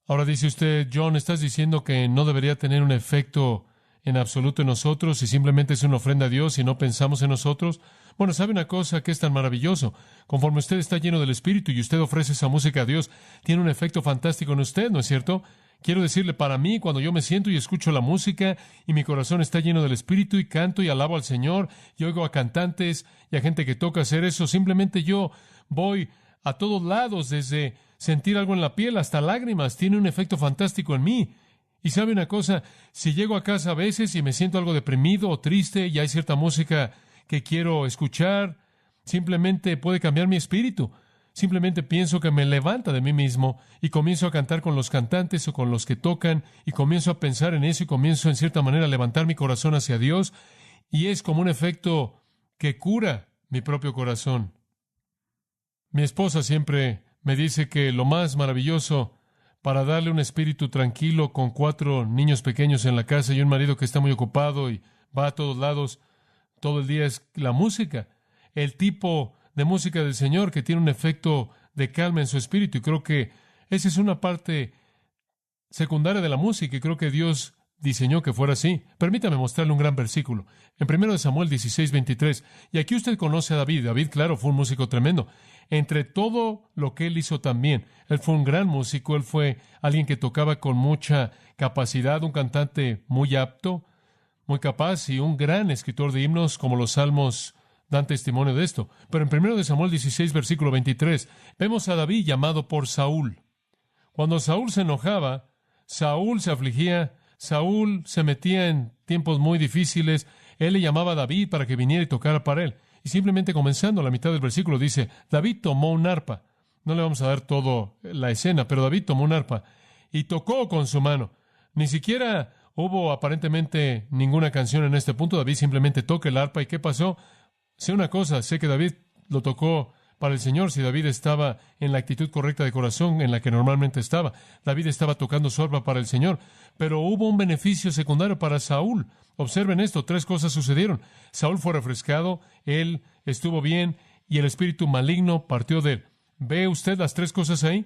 Ahora dice usted, John, ¿estás diciendo que no debería tener un efecto en absoluto en nosotros y simplemente es una ofrenda a Dios y no pensamos en nosotros? Bueno, ¿sabe una cosa que es tan maravilloso? Conforme usted está lleno del Espíritu y usted ofrece esa música a Dios, tiene un efecto fantástico en usted, ¿no es cierto? Quiero decirle, para mí, cuando yo me siento y escucho la música y mi corazón está lleno del Espíritu y canto y alabo al Señor y oigo a cantantes y a gente que toca hacer eso, simplemente yo voy a todos lados, desde sentir algo en la piel hasta lágrimas. Tiene un efecto fantástico en mí. Y sabe una cosa, si llego a casa a veces y me siento algo deprimido o triste y hay cierta música que quiero escuchar, simplemente puede cambiar mi espíritu. Simplemente pienso que me levanta de mí mismo y comienzo a cantar con los cantantes o con los que tocan y comienzo a pensar en eso y comienzo en cierta manera a levantar mi corazón hacia Dios y es como un efecto que cura mi propio corazón. Mi esposa siempre me dice que lo más maravilloso para darle un espíritu tranquilo con 4 niños pequeños en la casa y un marido que está muy ocupado y va a todos lados todo el día es la música. El tipo de música del Señor que tiene un efecto de calma en su espíritu. Y creo que esa es una parte secundaria de la música y creo que Dios diseñó que fuera así. Permítame mostrarle un gran versículo. En 1 Samuel 16:23. Y aquí usted conoce a David. David, claro, fue un músico tremendo. Entre todo lo que él hizo también, él fue un gran músico, él fue alguien que tocaba con mucha capacidad, un cantante muy apto, muy capaz y un gran escritor de himnos, como los salmos dan testimonio de esto. Pero en 1 Samuel 16, versículo 23, vemos a David llamado por Saúl. Cuando Saúl se enojaba, Saúl se afligía, Saúl se metía en tiempos muy difíciles, él le llamaba a David para que viniera y tocara para él. Y simplemente comenzando a la mitad del versículo dice, David tomó un arpa. No le vamos a dar toda la escena, pero David tomó un arpa y tocó con su mano. Ni siquiera hubo aparentemente ninguna canción en este punto. David simplemente toca el arpa. ¿Y qué pasó? Sé una cosa, sé que David lo tocó para el Señor si David estaba en la actitud correcta de corazón en la que normalmente estaba. David estaba tocando su arpa para el Señor, pero hubo un beneficio secundario para Saúl. Observen esto, 3 cosas sucedieron. Saúl fue refrescado, él estuvo bien y el espíritu maligno partió de él. ¿Ve usted las 3 cosas ahí?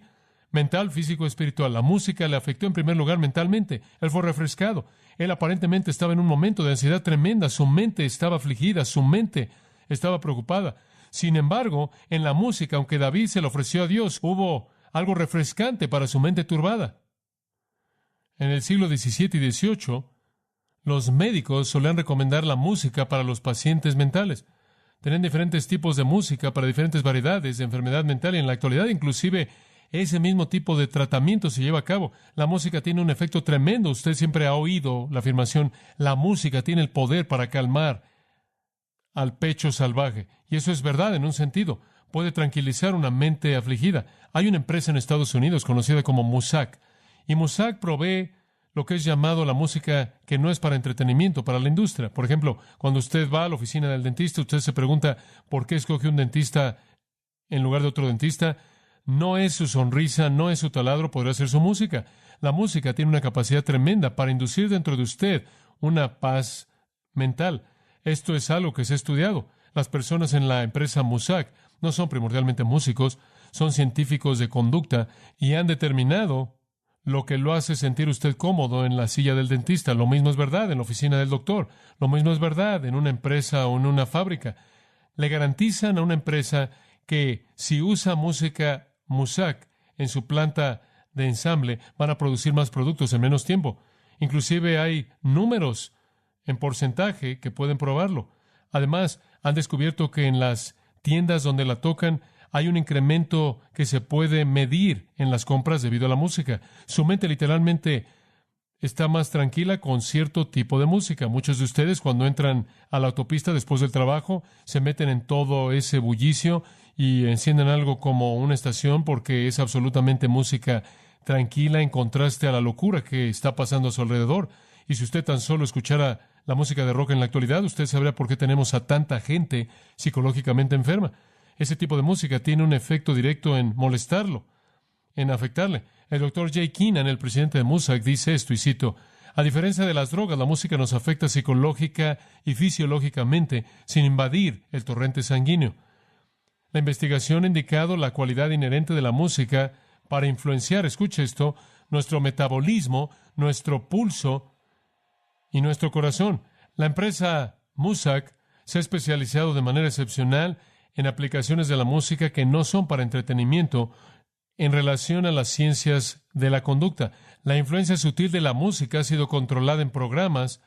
Mental, físico, espiritual. La música le afectó en primer lugar mentalmente. Él fue refrescado. Él aparentemente estaba en un momento de ansiedad tremenda. Su mente estaba afligida, su mente estaba preocupada. Sin embargo, en la música, aunque David se le ofreció a Dios, hubo algo refrescante para su mente turbada. En el siglo XVII y XVIII, los médicos solían recomendar la música para los pacientes mentales. Tenían diferentes tipos de música para diferentes variedades de enfermedad mental y en la actualidad inclusive ese mismo tipo de tratamiento se lleva a cabo. La música tiene un efecto tremendo. Usted siempre ha oído la afirmación, la música tiene el poder para calmar al pecho salvaje. Y eso es verdad en un sentido. Puede tranquilizar una mente afligida. Hay una empresa en Estados Unidos conocida como Muzak. Y Muzak provee lo que es llamado la música que no es para entretenimiento, para la industria. Por ejemplo, cuando usted va a la oficina del dentista, usted se pregunta por qué escoge un dentista en lugar de otro dentista. No es su sonrisa, no es su taladro, podría ser su música. La música tiene una capacidad tremenda para inducir dentro de usted una paz mental. Esto es algo que se ha estudiado. Las personas en la empresa Muzak no son primordialmente músicos, son científicos de conducta y han determinado lo que lo hace sentir usted cómodo en la silla del dentista. Lo mismo es verdad en la oficina del doctor. Lo mismo es verdad en una empresa o en una fábrica. Le garantizan a una empresa que si usa música Muzak en su planta de ensamble, van a producir más productos en menos tiempo. Inclusive hay números en porcentaje que pueden probarlo. Además, han descubierto que en las tiendas donde la tocan hay un incremento que se puede medir en las compras debido a la música. Su mente literalmente está más tranquila con cierto tipo de música. Muchos de ustedes, cuando entran a la autopista después del trabajo, se meten en todo ese bullicio y encienden algo como una estación porque es absolutamente música tranquila en contraste a la locura que está pasando a su alrededor. Y si usted tan solo escuchara la música de rock en la actualidad, usted sabría por qué tenemos a tanta gente psicológicamente enferma. Ese tipo de música tiene un efecto directo en molestarlo, en afectarle. El doctor Jay Keenan, el presidente de Muzak, dice esto, y cito, a diferencia de las drogas, la música nos afecta psicológica y fisiológicamente sin invadir el torrente sanguíneo. La investigación ha indicado la cualidad inherente de la música para influenciar, escuche esto, nuestro metabolismo, nuestro pulso y nuestro corazón. La empresa Muzak se ha especializado de manera excepcional en aplicaciones de la música que no son para entretenimiento en relación a las ciencias de la conducta. La influencia sutil de la música ha sido controlada en programas,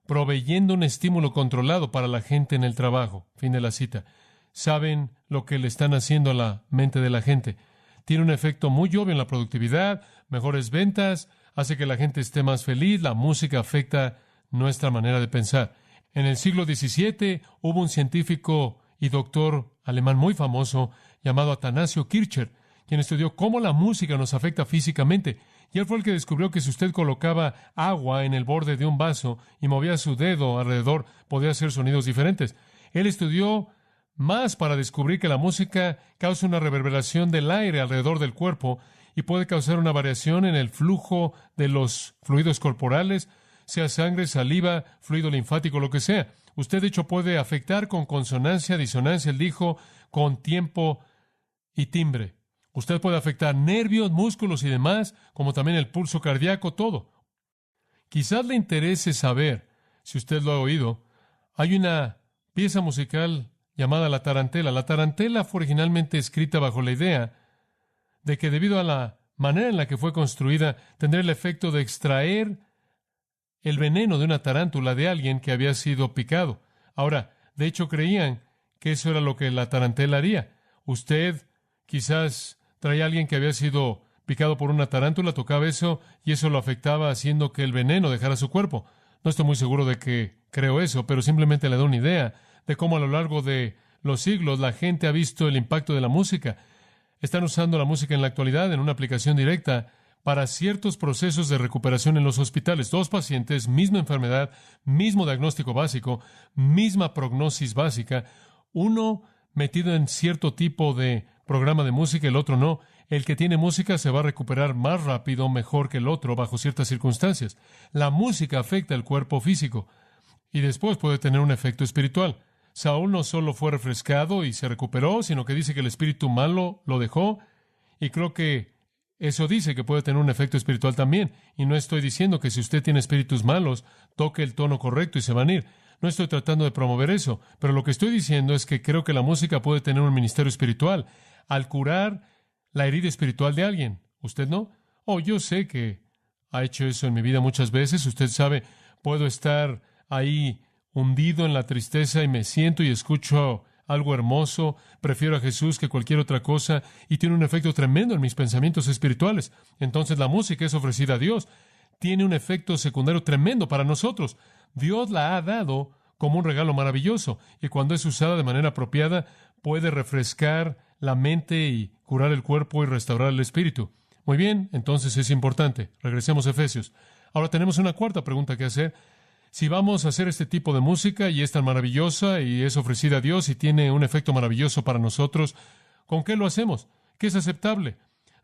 proveyendo un estímulo controlado para la gente en el trabajo. Fin de la cita. Saben lo que le están haciendo a la mente de la gente. Tiene un efecto muy obvio en la productividad, mejores ventas, hace que la gente esté más feliz. La música afecta nuestra manera de pensar. En el siglo XVII hubo un científico y doctor alemán muy famoso llamado Atanasio Kircher, quien estudió cómo la música nos afecta físicamente. Y él fue el que descubrió que si usted colocaba agua en el borde de un vaso y movía su dedo alrededor, podía hacer sonidos diferentes. Él estudió más para descubrir que la música causa una reverberación del aire alrededor del cuerpo y puede causar una variación en el flujo de los fluidos corporales, sea sangre, saliva, fluido linfático, lo que sea. Usted, de hecho, puede afectar con consonancia, disonancia, él dijo, con tiempo y timbre. Usted puede afectar nervios, músculos y demás, como también el pulso cardíaco, todo. Quizás le interese saber, si usted lo ha oído, hay una pieza musical llamada la tarantela. La tarantela fue originalmente escrita bajo la idea de que debido a la manera en la que fue construida, tendría el efecto de extraer el veneno de una tarántula de alguien que había sido picado. Ahora, de hecho, creían que eso era lo que la tarantela haría. Usted quizás traía a alguien que había sido picado por una tarántula, tocaba eso y eso lo afectaba haciendo que el veneno dejara su cuerpo. No estoy muy seguro de que creo eso, pero simplemente le doy una idea de cómo a lo largo de los siglos la gente ha visto el impacto de la música. Están usando la música en la actualidad en una aplicación directa para ciertos procesos de recuperación en los hospitales. Dos pacientes, misma enfermedad, mismo diagnóstico básico, misma prognosis básica, uno metido en cierto tipo de programa de música, el otro no. El que tiene música se va a recuperar más rápido, mejor que el otro, bajo ciertas circunstancias. La música afecta el cuerpo físico y después puede tener un efecto espiritual. Saúl no solo fue refrescado y se recuperó, sino que dice que el espíritu malo lo dejó, y creo que eso dice que puede tener un efecto espiritual también. Y no estoy diciendo que si usted tiene espíritus malos, toque el tono correcto y se van a ir. No estoy tratando de promover eso, pero lo que estoy diciendo es que creo que la música puede tener un ministerio espiritual al curar la herida espiritual de alguien. ¿Usted no? Oh, yo sé que ha hecho eso en mi vida muchas veces. Usted sabe, puedo estar ahí hundido en la tristeza y me siento y escucho algo hermoso, prefiero a Jesús que cualquier otra cosa, y tiene un efecto tremendo en mis pensamientos espirituales. Entonces la música es ofrecida a Dios. Tiene un efecto secundario tremendo para nosotros. Dios la ha dado como un regalo maravilloso, y cuando es usada de manera apropiada, puede refrescar la mente y curar el cuerpo y restaurar el espíritu. Muy bien, entonces es importante. Regresemos a Efesios. Ahora tenemos una cuarta pregunta que hacer. Si vamos a hacer este tipo de música y es tan maravillosa y es ofrecida a Dios y tiene un efecto maravilloso para nosotros, ¿con qué lo hacemos? ¿Qué es aceptable?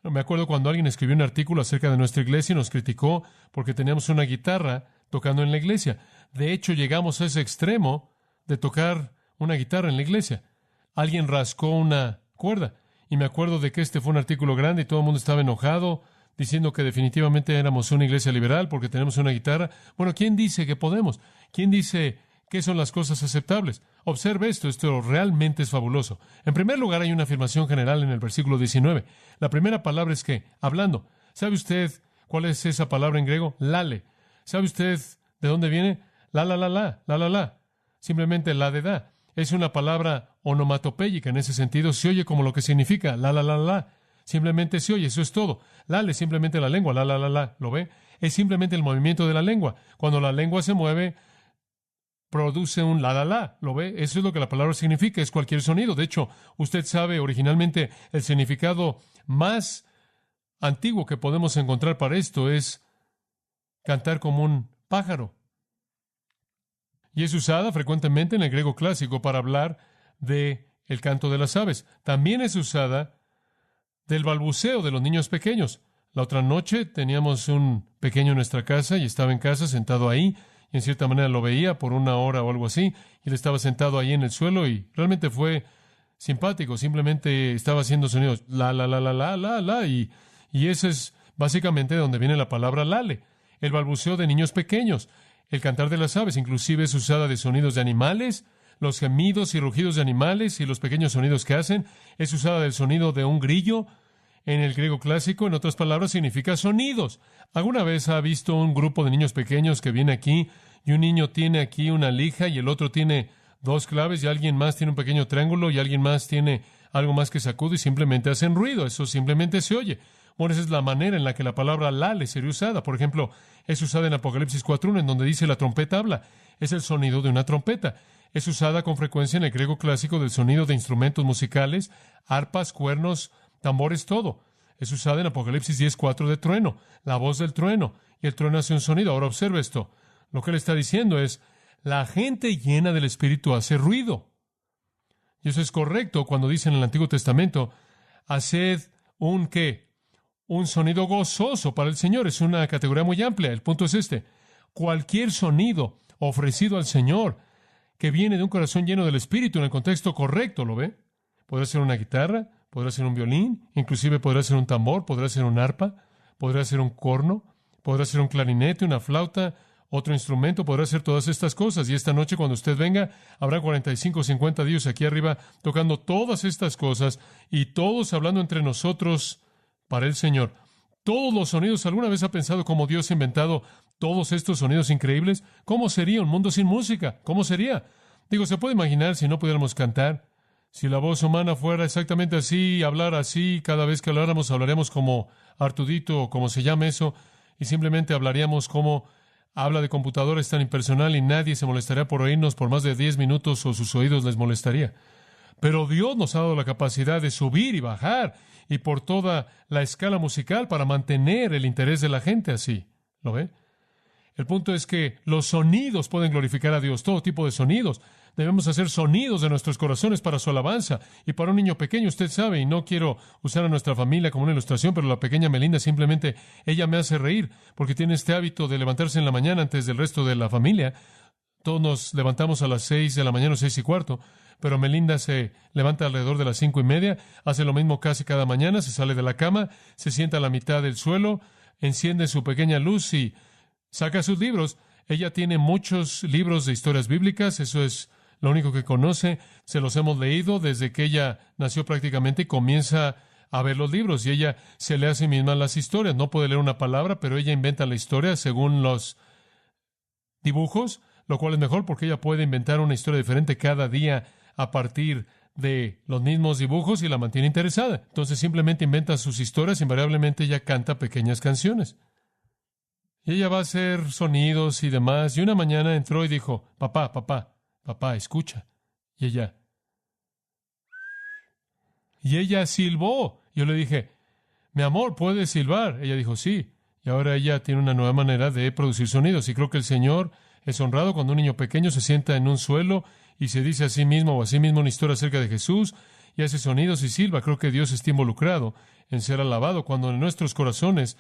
Me acuerdo cuando alguien escribió un artículo acerca de nuestra iglesia y nos criticó porque teníamos una guitarra tocando en la iglesia. De hecho, llegamos a ese extremo de tocar una guitarra en la iglesia. Alguien rascó una cuerda. Y me acuerdo de que este fue un artículo grande y todo el mundo estaba enojado, diciendo que definitivamente éramos una iglesia liberal porque tenemos una guitarra. Bueno, ¿quién dice que podemos? ¿Quién dice qué son las cosas aceptables? Observe esto realmente es fabuloso. En primer lugar, hay una afirmación general en el versículo 19. La primera palabra es que, hablando. ¿Sabe usted cuál es esa palabra en griego? Lale. ¿Sabe usted de dónde viene? La. Simplemente la de da. Es una palabra onomatopéyica en ese sentido. Se oye como lo que significa la. Simplemente se oye, eso es todo. Lale, simplemente la lengua, la. ¿Lo ve? Es simplemente el movimiento de la lengua. Cuando la lengua se mueve, produce un la. ¿Lo ve? Eso es lo que la palabra significa, es cualquier sonido. De hecho, usted sabe originalmente el significado más antiguo que podemos encontrar para esto es cantar como un pájaro. Y es usada frecuentemente en el griego clásico para hablar de el canto de las aves. También es usada del balbuceo de los niños pequeños. La otra noche teníamos un pequeño en nuestra casa y estaba en casa sentado ahí y en cierta manera lo veía por una hora o algo así y él estaba sentado ahí en el suelo y realmente fue simpático. Simplemente estaba haciendo sonidos la y ese es básicamente de donde viene la palabra lale. El balbuceo de niños pequeños. El cantar de las aves inclusive es usada de sonidos de animales, los gemidos y rugidos de animales y los pequeños sonidos que hacen. Es usada del sonido de un grillo. En el griego clásico, en otras palabras, significa sonidos. ¿Alguna vez ha visto un grupo de niños pequeños que viene aquí y un niño tiene aquí una lija y el otro tiene dos claves y alguien más tiene un pequeño triángulo y alguien más tiene algo más que sacude y simplemente hacen ruido? Eso simplemente se oye. Bueno, esa es la manera en la que la palabra lale sería usada. Por ejemplo, es usada en Apocalipsis 4.1, en donde dice la trompeta habla. Es el sonido de una trompeta. Es usada con frecuencia en el griego clásico del sonido de instrumentos musicales, arpas, cuernos, tambores, todo. Es usada en Apocalipsis 10.4 de trueno, la voz del trueno, y el trueno hace un sonido. Ahora observe esto. Lo que él está diciendo es, la gente llena del Espíritu hace ruido. Y eso es correcto cuando dice en el Antiguo Testamento, haced un ¿qué? Un sonido gozoso para el Señor. Es una categoría muy amplia. El punto es este. Cualquier sonido ofrecido al Señor que viene de un corazón lleno del Espíritu en el contexto correcto, ¿lo ve? Podrá ser una guitarra, podrá ser un violín, inclusive podrá ser un tambor, podrá ser un arpa, podrá ser un corno, podrá ser un clarinete, una flauta, otro instrumento, podrá ser todas estas cosas. Y esta noche cuando usted venga, habrá 45 o 50 dios aquí arriba tocando todas estas cosas y todos hablando entre nosotros para el Señor. Todos los sonidos. ¿Alguna vez ha pensado cómo Dios ha inventado todos estos sonidos increíbles? ¿Cómo sería un mundo sin música? ¿Cómo sería? Digo, ¿se puede imaginar si no pudiéramos cantar? Si la voz humana fuera exactamente así, hablar así, cada vez que habláramos, hablaríamos como Artudito o como se llama eso, y simplemente hablaríamos como habla de computadora, es tan impersonal y nadie se molestaría por oírnos por más de 10 minutos o sus oídos les molestaría. Pero Dios nos ha dado la capacidad de subir y bajar y por toda la escala musical para mantener el interés de la gente así. ¿Lo ve? El punto es que los sonidos pueden glorificar a Dios, todo tipo de sonidos. Debemos hacer sonidos de nuestros corazones para su alabanza. Y para un niño pequeño, usted sabe, y no quiero usar a nuestra familia como una ilustración, pero la pequeña Melinda simplemente, ella me hace reír, porque tiene este hábito de levantarse en la mañana antes del resto de la familia. Todos nos levantamos a las 6 de la mañana o 6:15, pero Melinda se levanta alrededor de las 5:30, hace lo mismo casi cada mañana, se sale de la cama, se sienta a la mitad del suelo, enciende su pequeña luz y saca sus libros. Ella tiene muchos libros de historias bíblicas, eso es lo único que conoce. Se los hemos leído desde que ella nació prácticamente y comienza a ver los libros. Y ella se lee a sí misma las historias. No puede leer una palabra, pero ella inventa la historia según los dibujos, lo cual es mejor porque ella puede inventar una historia diferente cada día a partir de los mismos dibujos y la mantiene interesada. Entonces simplemente inventa sus historias, invariablemente ella canta pequeñas canciones. Y ella va a hacer sonidos y demás. Y una mañana entró y dijo, papá, papá, papá, escucha. Y ella silbó. Yo le dije, mi amor, ¿puedes silbar? Ella dijo, sí. Y ahora ella tiene una nueva manera de producir sonidos. Y creo que el Señor es honrado cuando un niño pequeño se sienta en un suelo y se dice a sí mismo o a sí mismo una historia acerca de Jesús y hace sonidos y silba. Creo que Dios está involucrado en ser alabado cuando en nuestros corazones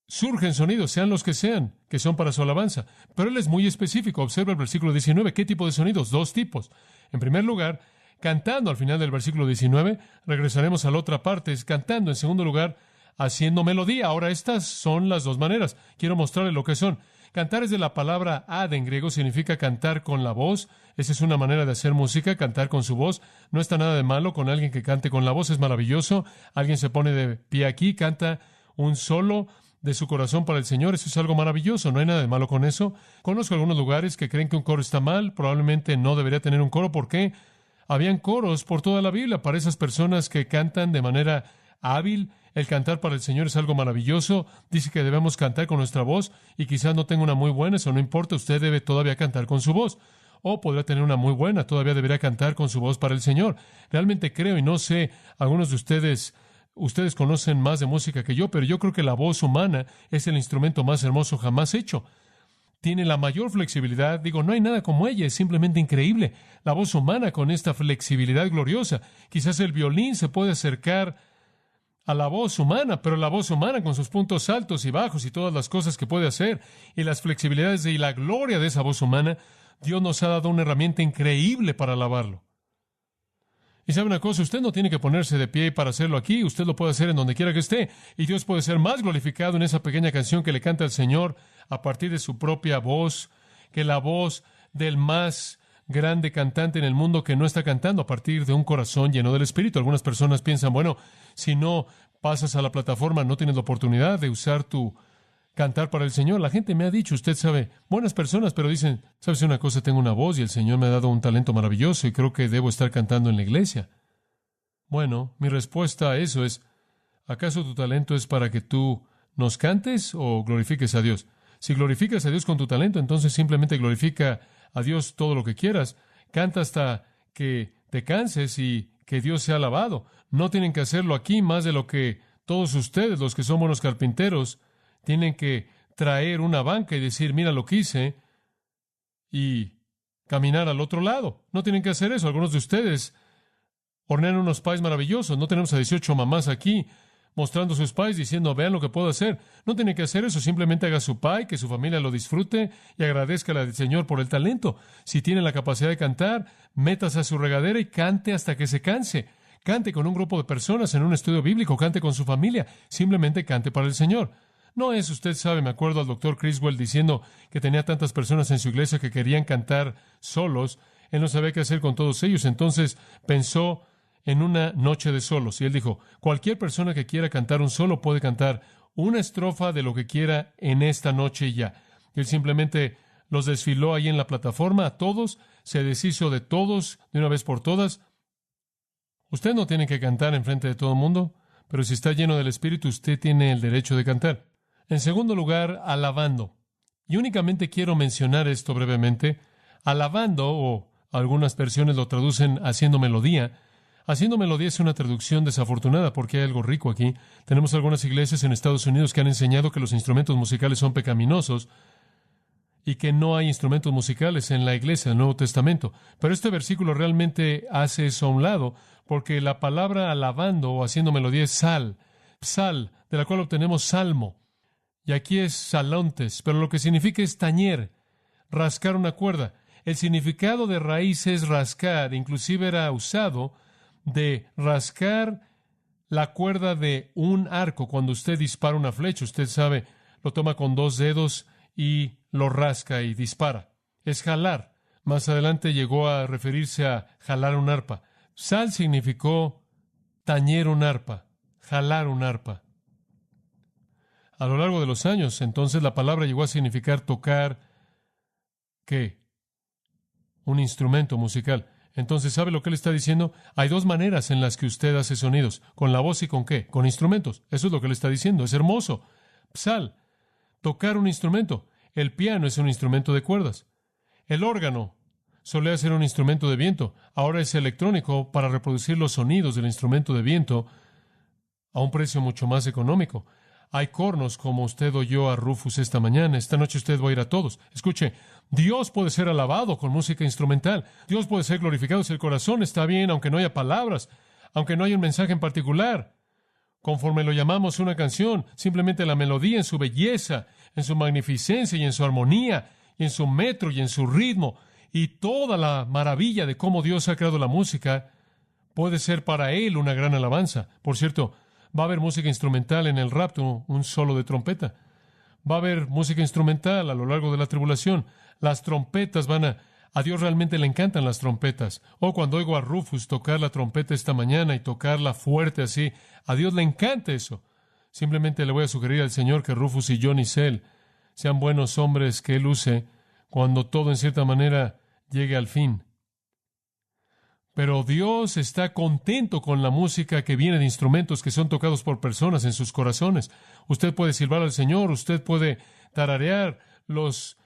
surgen sonidos, sean los que sean, que son para su alabanza. Pero Él es muy específico. Observa el versículo 19. ¿Qué tipo de sonidos? Dos tipos. En primer lugar, cantando al final del versículo 19. Regresaremos a la otra parte. Es cantando. En segundo lugar, haciendo melodía. Ahora, estas son las dos maneras. Quiero mostrarle lo que son. Cantar es de la palabra ad en griego, significa cantar con la voz. Esa es una manera de hacer música, cantar con su voz. No está nada de malo con alguien que cante con la voz, es maravilloso. Alguien se pone de pie aquí, canta un solo de su corazón para el Señor. Eso es algo maravilloso, no hay nada de malo con eso. Conozco algunos lugares que creen que un coro está mal, probablemente no debería tener un coro. ¿Por qué? Habían coros por toda la Biblia para esas personas que cantan de manera hábil. El cantar para el Señor es algo maravilloso. Dice que debemos cantar con nuestra voz y quizás no tenga una muy buena, eso no importa, usted debe todavía cantar con su voz. O podrá tener una muy buena, todavía debería cantar con su voz para el Señor. Realmente creo, y no sé, algunos de ustedes conocen más de música que yo, pero yo creo que la voz humana es el instrumento más hermoso jamás hecho. Tiene la mayor flexibilidad. Digo, no hay nada como ella, es simplemente increíble. La voz humana con esta flexibilidad gloriosa. Quizás el violín se puede acercar a la voz humana, pero la voz humana con sus puntos altos y bajos y todas las cosas que puede hacer y las flexibilidades y la gloria de esa voz humana, Dios nos ha dado una herramienta increíble para alabarlo. Y sabe una cosa, usted no tiene que ponerse de pie para hacerlo aquí, usted lo puede hacer en donde quiera que esté, y Dios puede ser más glorificado en esa pequeña canción que le canta al Señor a partir de su propia voz, que la voz del más grande cantante en el mundo que no está cantando a partir de un corazón lleno del Espíritu. Algunas personas piensan, bueno, si no pasas a la plataforma, no tienes la oportunidad de usar tu cantar para el Señor. La gente me ha dicho, usted sabe, buenas personas, pero dicen, ¿sabes una cosa? Tengo una voz y el Señor me ha dado un talento maravilloso y creo que debo estar cantando en la iglesia. Bueno, mi respuesta a eso es, ¿acaso tu talento es para que tú nos cantes o glorifiques a Dios? Si glorificas a Dios con tu talento, entonces simplemente glorifica a Dios todo lo que quieras. Canta hasta que te canses y que Dios sea alabado. No tienen que hacerlo aquí más de lo que todos ustedes, los que son buenos carpinteros, tienen que traer una banca y decir, mira lo que hice, y caminar al otro lado. No tienen que hacer eso. Algunos de ustedes hornean unos pies maravillosos. No tenemos a 18 mamás aquí mostrando sus pies diciendo, vean lo que puedo hacer. No tiene que hacer eso. Simplemente haga su pie, que su familia lo disfrute y agradezca al Señor por el talento. Si tiene la capacidad de cantar, métase a su regadera y cante hasta que se canse. Cante con un grupo de personas en un estudio bíblico, cante con su familia. Simplemente cante para el Señor. No es, usted sabe, me acuerdo al doctor Criswell diciendo que tenía tantas personas en su iglesia que querían cantar solos. Él no sabía qué hacer con todos ellos. Entonces pensó en una noche de solos. Y él dijo, cualquier persona que quiera cantar un solo puede cantar una estrofa de lo que quiera en esta noche y ya. Él simplemente los desfiló ahí en la plataforma a todos, se deshizo de todos de una vez por todas. Usted no tiene que cantar en frente de todo el mundo, pero si está lleno del Espíritu, usted tiene el derecho de cantar. En segundo lugar, alabando. Y únicamente quiero mencionar esto brevemente. Alabando, o algunas versiones lo traducen haciendo melodía. Haciendo melodía es una traducción desafortunada porque hay algo rico aquí. Tenemos algunas iglesias en Estados Unidos que han enseñado que los instrumentos musicales son pecaminosos y que no hay instrumentos musicales en la iglesia del Nuevo Testamento. Pero este versículo realmente hace eso a un lado, porque la palabra alabando o haciendo melodía es sal, de la cual obtenemos salmo. Y aquí es salontes, pero lo que significa es tañer, rascar una cuerda. El significado de raíz es rascar, inclusive era usado de rascar la cuerda de un arco. Cuando usted dispara una flecha, usted sabe, lo toma con 2 dedos y lo rasca y dispara. Es jalar. Más adelante llegó a referirse a jalar un arpa. Sal significó tañer un arpa, jalar un arpa. A lo largo de los años, entonces, la palabra llegó a significar tocar, ¿qué? Un instrumento musical. Entonces, ¿sabe lo que él está diciendo? Hay dos maneras en las que usted hace sonidos. ¿Con la voz y con qué? Con instrumentos. Eso es lo que él está diciendo. Es hermoso. Psal, tocar un instrumento. El piano es un instrumento de cuerdas. El órgano solía ser un instrumento de viento. Ahora es electrónico para reproducir los sonidos del instrumento de viento a un precio mucho más económico. Hay cornos como usted oyó a Rufus esta mañana. Esta noche usted va a ir a todos. Escuche, Dios puede ser alabado con música instrumental. Dios puede ser glorificado si el corazón está bien, aunque no haya palabras, aunque no haya un mensaje en particular. Conforme lo llamamos una canción, simplemente la melodía en su belleza, en su magnificencia y en su armonía, y en su metro y en su ritmo, y toda la maravilla de cómo Dios ha creado la música, puede ser para Él una gran alabanza. Por cierto, va a haber música instrumental en el rapto, un solo de trompeta. Va a haber música instrumental a lo largo de la tribulación. Las trompetas a Dios realmente le encantan las trompetas. Cuando oigo a Rufus tocar la trompeta esta mañana y tocarla fuerte así, a Dios le encanta eso. Simplemente le voy a sugerir al Señor que Rufus y Johnny Sell sean buenos hombres que Él use cuando todo en cierta manera llegue al fin. Pero Dios está contento con la música que viene de instrumentos que son tocados por personas en sus corazones. Usted puede silbar al Señor, usted puede tararear los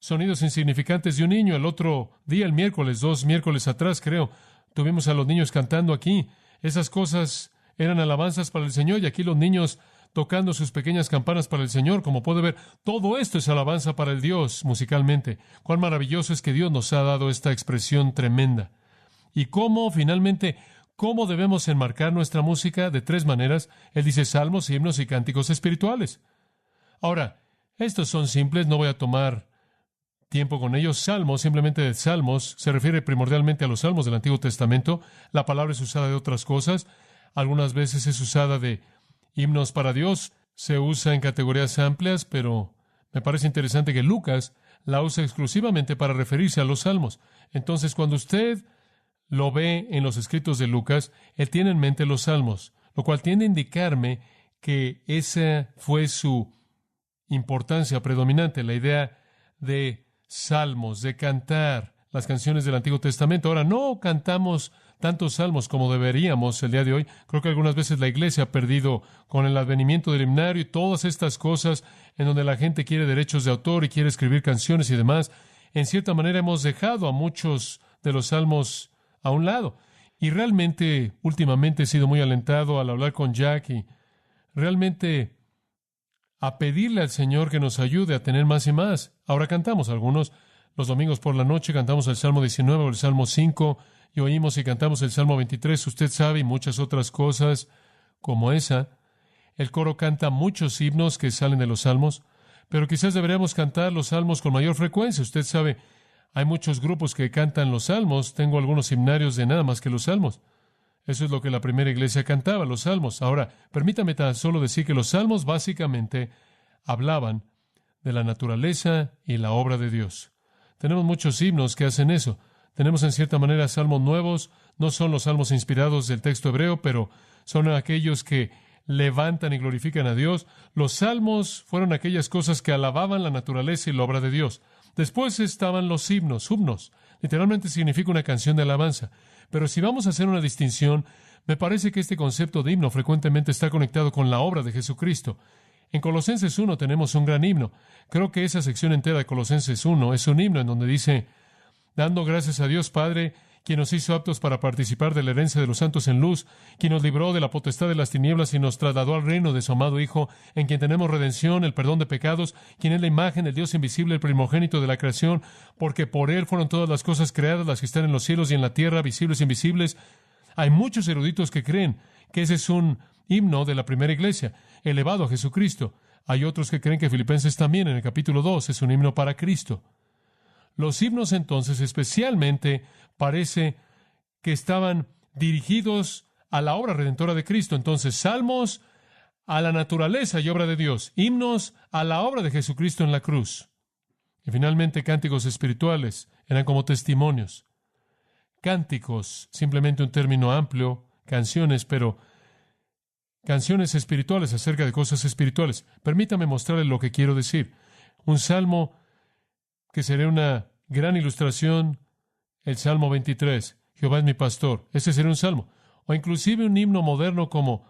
sonidos insignificantes de un niño. El otro día, el miércoles, 2 miércoles atrás, creo, tuvimos a los niños cantando aquí. Esas cosas eran alabanzas para el Señor, y aquí los niños tocando sus pequeñas campanas para el Señor. Como puede ver, todo esto es alabanza para el Dios musicalmente. Cuán maravilloso es que Dios nos ha dado esta expresión tremenda. Y cómo debemos enmarcar nuestra música de 3 maneras. Él dice salmos, himnos y cánticos espirituales. Ahora, estos son simples, no voy a tomar tiempo con ellos. Salmos, simplemente de salmos, se refiere primordialmente a los salmos del Antiguo Testamento. La palabra es usada de otras cosas. Algunas veces es usada de himnos para Dios. Se usa en categorías amplias, pero me parece interesante que Lucas la usa exclusivamente para referirse a los salmos. Entonces, cuando usted lo ve en los escritos de Lucas, él tiene en mente los salmos, lo cual tiende a indicarme que esa fue su importancia predominante, la idea de salmos, de cantar las canciones del Antiguo Testamento. Ahora, no cantamos tantos salmos como deberíamos el día de hoy. Creo que algunas veces la iglesia ha perdido con el advenimiento del himnario y todas estas cosas en donde la gente quiere derechos de autor y quiere escribir canciones y demás. En cierta manera hemos dejado a muchos de los salmos a un lado. Y realmente, últimamente he sido muy alentado al hablar con Jack y realmente a pedirle al Señor que nos ayude a tener más y más. Ahora cantamos algunos. Los domingos por la noche cantamos el Salmo 19 o el Salmo 5 y oímos y cantamos el Salmo 23. Usted sabe, y muchas otras cosas como esa. El coro canta muchos himnos que salen de los salmos, pero quizás deberíamos cantar los salmos con mayor frecuencia. Usted sabe, hay muchos grupos que cantan los salmos. Tengo algunos himnarios de nada más que los salmos. Eso es lo que la primera iglesia cantaba, los salmos. Ahora, permítame tan solo decir que los salmos básicamente hablaban de la naturaleza y la obra de Dios. Tenemos muchos himnos que hacen eso. Tenemos en cierta manera salmos nuevos. No son los salmos inspirados del texto hebreo, pero son aquellos que levantan y glorifican a Dios. Los salmos fueron aquellas cosas que alababan la naturaleza y la obra de Dios. Después estaban los himnos. Literalmente significa una canción de alabanza. Pero si vamos a hacer una distinción, me parece que este concepto de himno frecuentemente está conectado con la obra de Jesucristo. En Colosenses 1 tenemos un gran himno. Creo que esa sección entera de Colosenses 1 es un himno en donde dice, dando gracias a Dios Padre, quien nos hizo aptos para participar de la herencia de los santos en luz, quien nos libró de la potestad de las tinieblas y nos trasladó al reino de su amado Hijo, en quien tenemos redención, el perdón de pecados, quien es la imagen del Dios invisible, el primogénito de la creación, porque por Él fueron todas las cosas creadas, las que están en los cielos y en la tierra, visibles e invisibles. Hay muchos eruditos que creen que ese es un himno de la primera iglesia, elevado a Jesucristo. Hay otros que creen que Filipenses también, en el capítulo 2, es un himno para Cristo. Los himnos, entonces, especialmente, parece que estaban dirigidos a la obra redentora de Cristo. Entonces, salmos a la naturaleza y obra de Dios, himnos a la obra de Jesucristo en la cruz. Y finalmente, cánticos espirituales eran como testimonios. Cánticos, simplemente un término amplio, canciones, pero canciones espirituales acerca de cosas espirituales. Permítame mostrarle lo que quiero decir. Un salmo que sería una gran ilustración el Salmo 23, Jehová es mi pastor. Ese sería un salmo. O inclusive un himno moderno como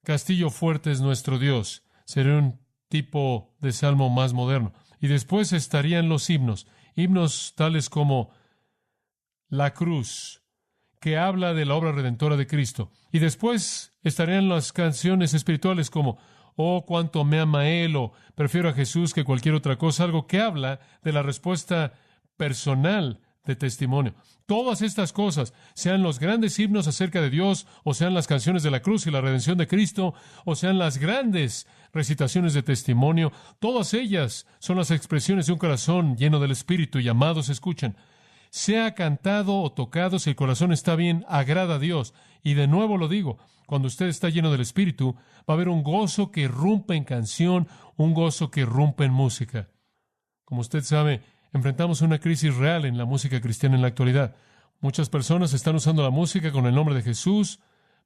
Castillo fuerte es nuestro Dios. Sería un tipo de salmo más moderno. Y después estarían los himnos tales como La cruz, que habla de la obra redentora de Cristo. Y después estarían las canciones espirituales como Oh, cuánto me ama Él, o prefiero a Jesús que cualquier otra cosa, algo que habla de la respuesta personal de testimonio. Todas estas cosas, sean los grandes himnos acerca de Dios, o sean las canciones de la cruz y la redención de Cristo, o sean las grandes recitaciones de testimonio, todas ellas son las expresiones de un corazón lleno del Espíritu y amados escuchan. Sea cantado o tocado, si el corazón está bien, agrada a Dios. Y de nuevo lo digo, cuando usted está lleno del Espíritu, va a haber un gozo que irrumpe en canción, un gozo que irrumpe en música. Como usted sabe, enfrentamos una crisis real en la música cristiana en la actualidad. Muchas personas están usando la música con el nombre de Jesús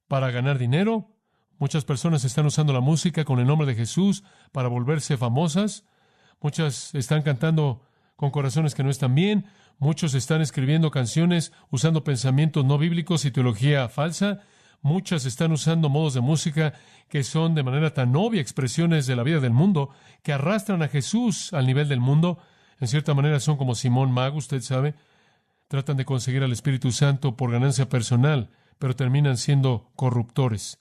para ganar dinero. Muchas personas están usando la música con el nombre de Jesús para volverse famosas. Muchas están cantando con corazones que no están bien. Muchos están escribiendo canciones usando pensamientos no bíblicos y teología falsa. Muchas están usando modos de música que son de manera tan obvia expresiones de la vida del mundo que arrastran a Jesús al nivel del mundo. En cierta manera son como Simón Mago, usted sabe. Tratan de conseguir al Espíritu Santo por ganancia personal, pero terminan siendo corruptores.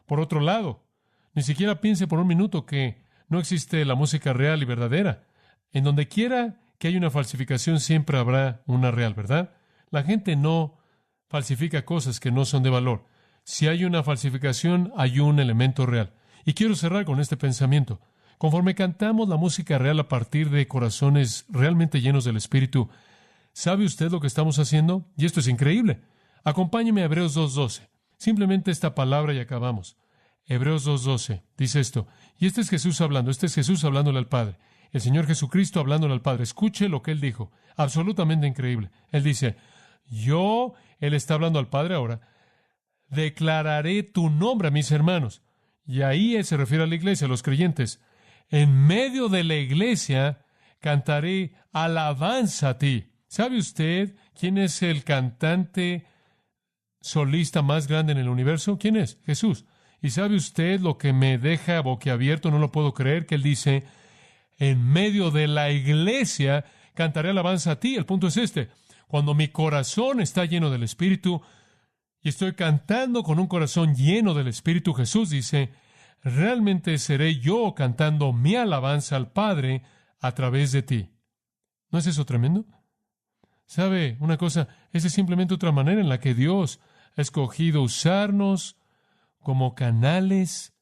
Por otro lado, ni siquiera piense por un minuto que no existe la música real y verdadera. En donde quiera que haya una falsificación, siempre habrá una real, ¿verdad? La gente no falsifica cosas que no son de valor. Si hay una falsificación, hay un elemento real. Y quiero cerrar con este pensamiento. Conforme cantamos la música real a partir de corazones realmente llenos del Espíritu, ¿sabe usted lo que estamos haciendo? Y esto es increíble. Acompáñeme a Hebreos 2:12. Simplemente esta palabra y acabamos. Hebreos 2:12 dice esto. Y este es Jesús hablando. Este es Jesús hablándole al Padre. El Señor Jesucristo hablándole al Padre. Escuche lo que Él dijo. Absolutamente increíble. Él dice, Él está hablando al Padre ahora, declararé tu nombre a mis hermanos. Y ahí Él se refiere a la iglesia, a los creyentes. En medio de la iglesia cantaré alabanza a ti. ¿Sabe usted quién es el cantante solista más grande en el universo? ¿Quién es? Jesús. ¿Y sabe usted lo que me deja boquiabierto? No lo puedo creer, que Él dice, en medio de la iglesia cantaré alabanza a ti. El punto es este. Cuando mi corazón está lleno del Espíritu y estoy cantando con un corazón lleno del Espíritu, Jesús dice, realmente seré yo cantando mi alabanza al Padre a través de ti. ¿No es eso tremendo? ¿Sabe una cosa? Esa es simplemente otra manera en la que Dios ha escogido usarnos como canales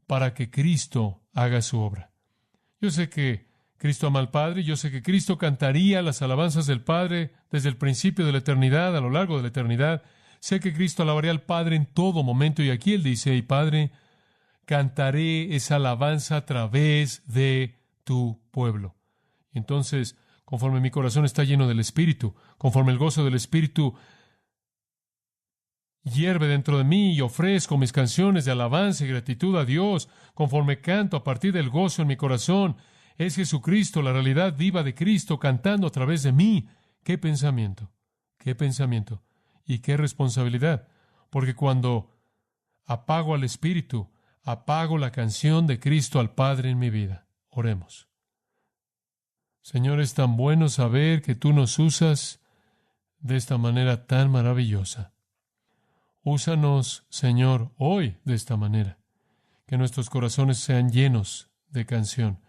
para que Cristo haga su obra. Yo sé que Cristo ama al Padre, yo sé que Cristo cantaría las alabanzas del Padre desde el principio de la eternidad, a lo largo de la eternidad. Sé que Cristo alabaría al Padre en todo momento, y aquí Él dice, y Padre, cantaré esa alabanza a través de tu pueblo. Entonces, conforme mi corazón está lleno del Espíritu, conforme el gozo del Espíritu hierve dentro de mí y ofrezco mis canciones de alabanza y gratitud a Dios, conforme canto a partir del gozo en mi corazón, es Jesucristo, la realidad viva de Cristo, cantando a través de mí. ¡Qué pensamiento! ¡Qué pensamiento! Y qué responsabilidad, porque cuando apago al Espíritu, apago la canción de Cristo al Padre en mi vida. Oremos. Señor, es tan bueno saber que tú nos usas de esta manera tan maravillosa. Úsanos, Señor, hoy de esta manera, que nuestros corazones sean llenos de canción.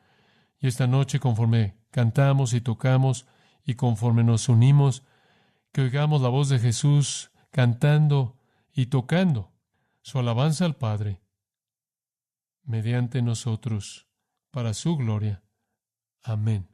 Y esta noche, conforme cantamos y tocamos, y conforme nos unimos, que oigamos la voz de Jesús cantando y tocando su alabanza al Padre, mediante nosotros, para su gloria. Amén.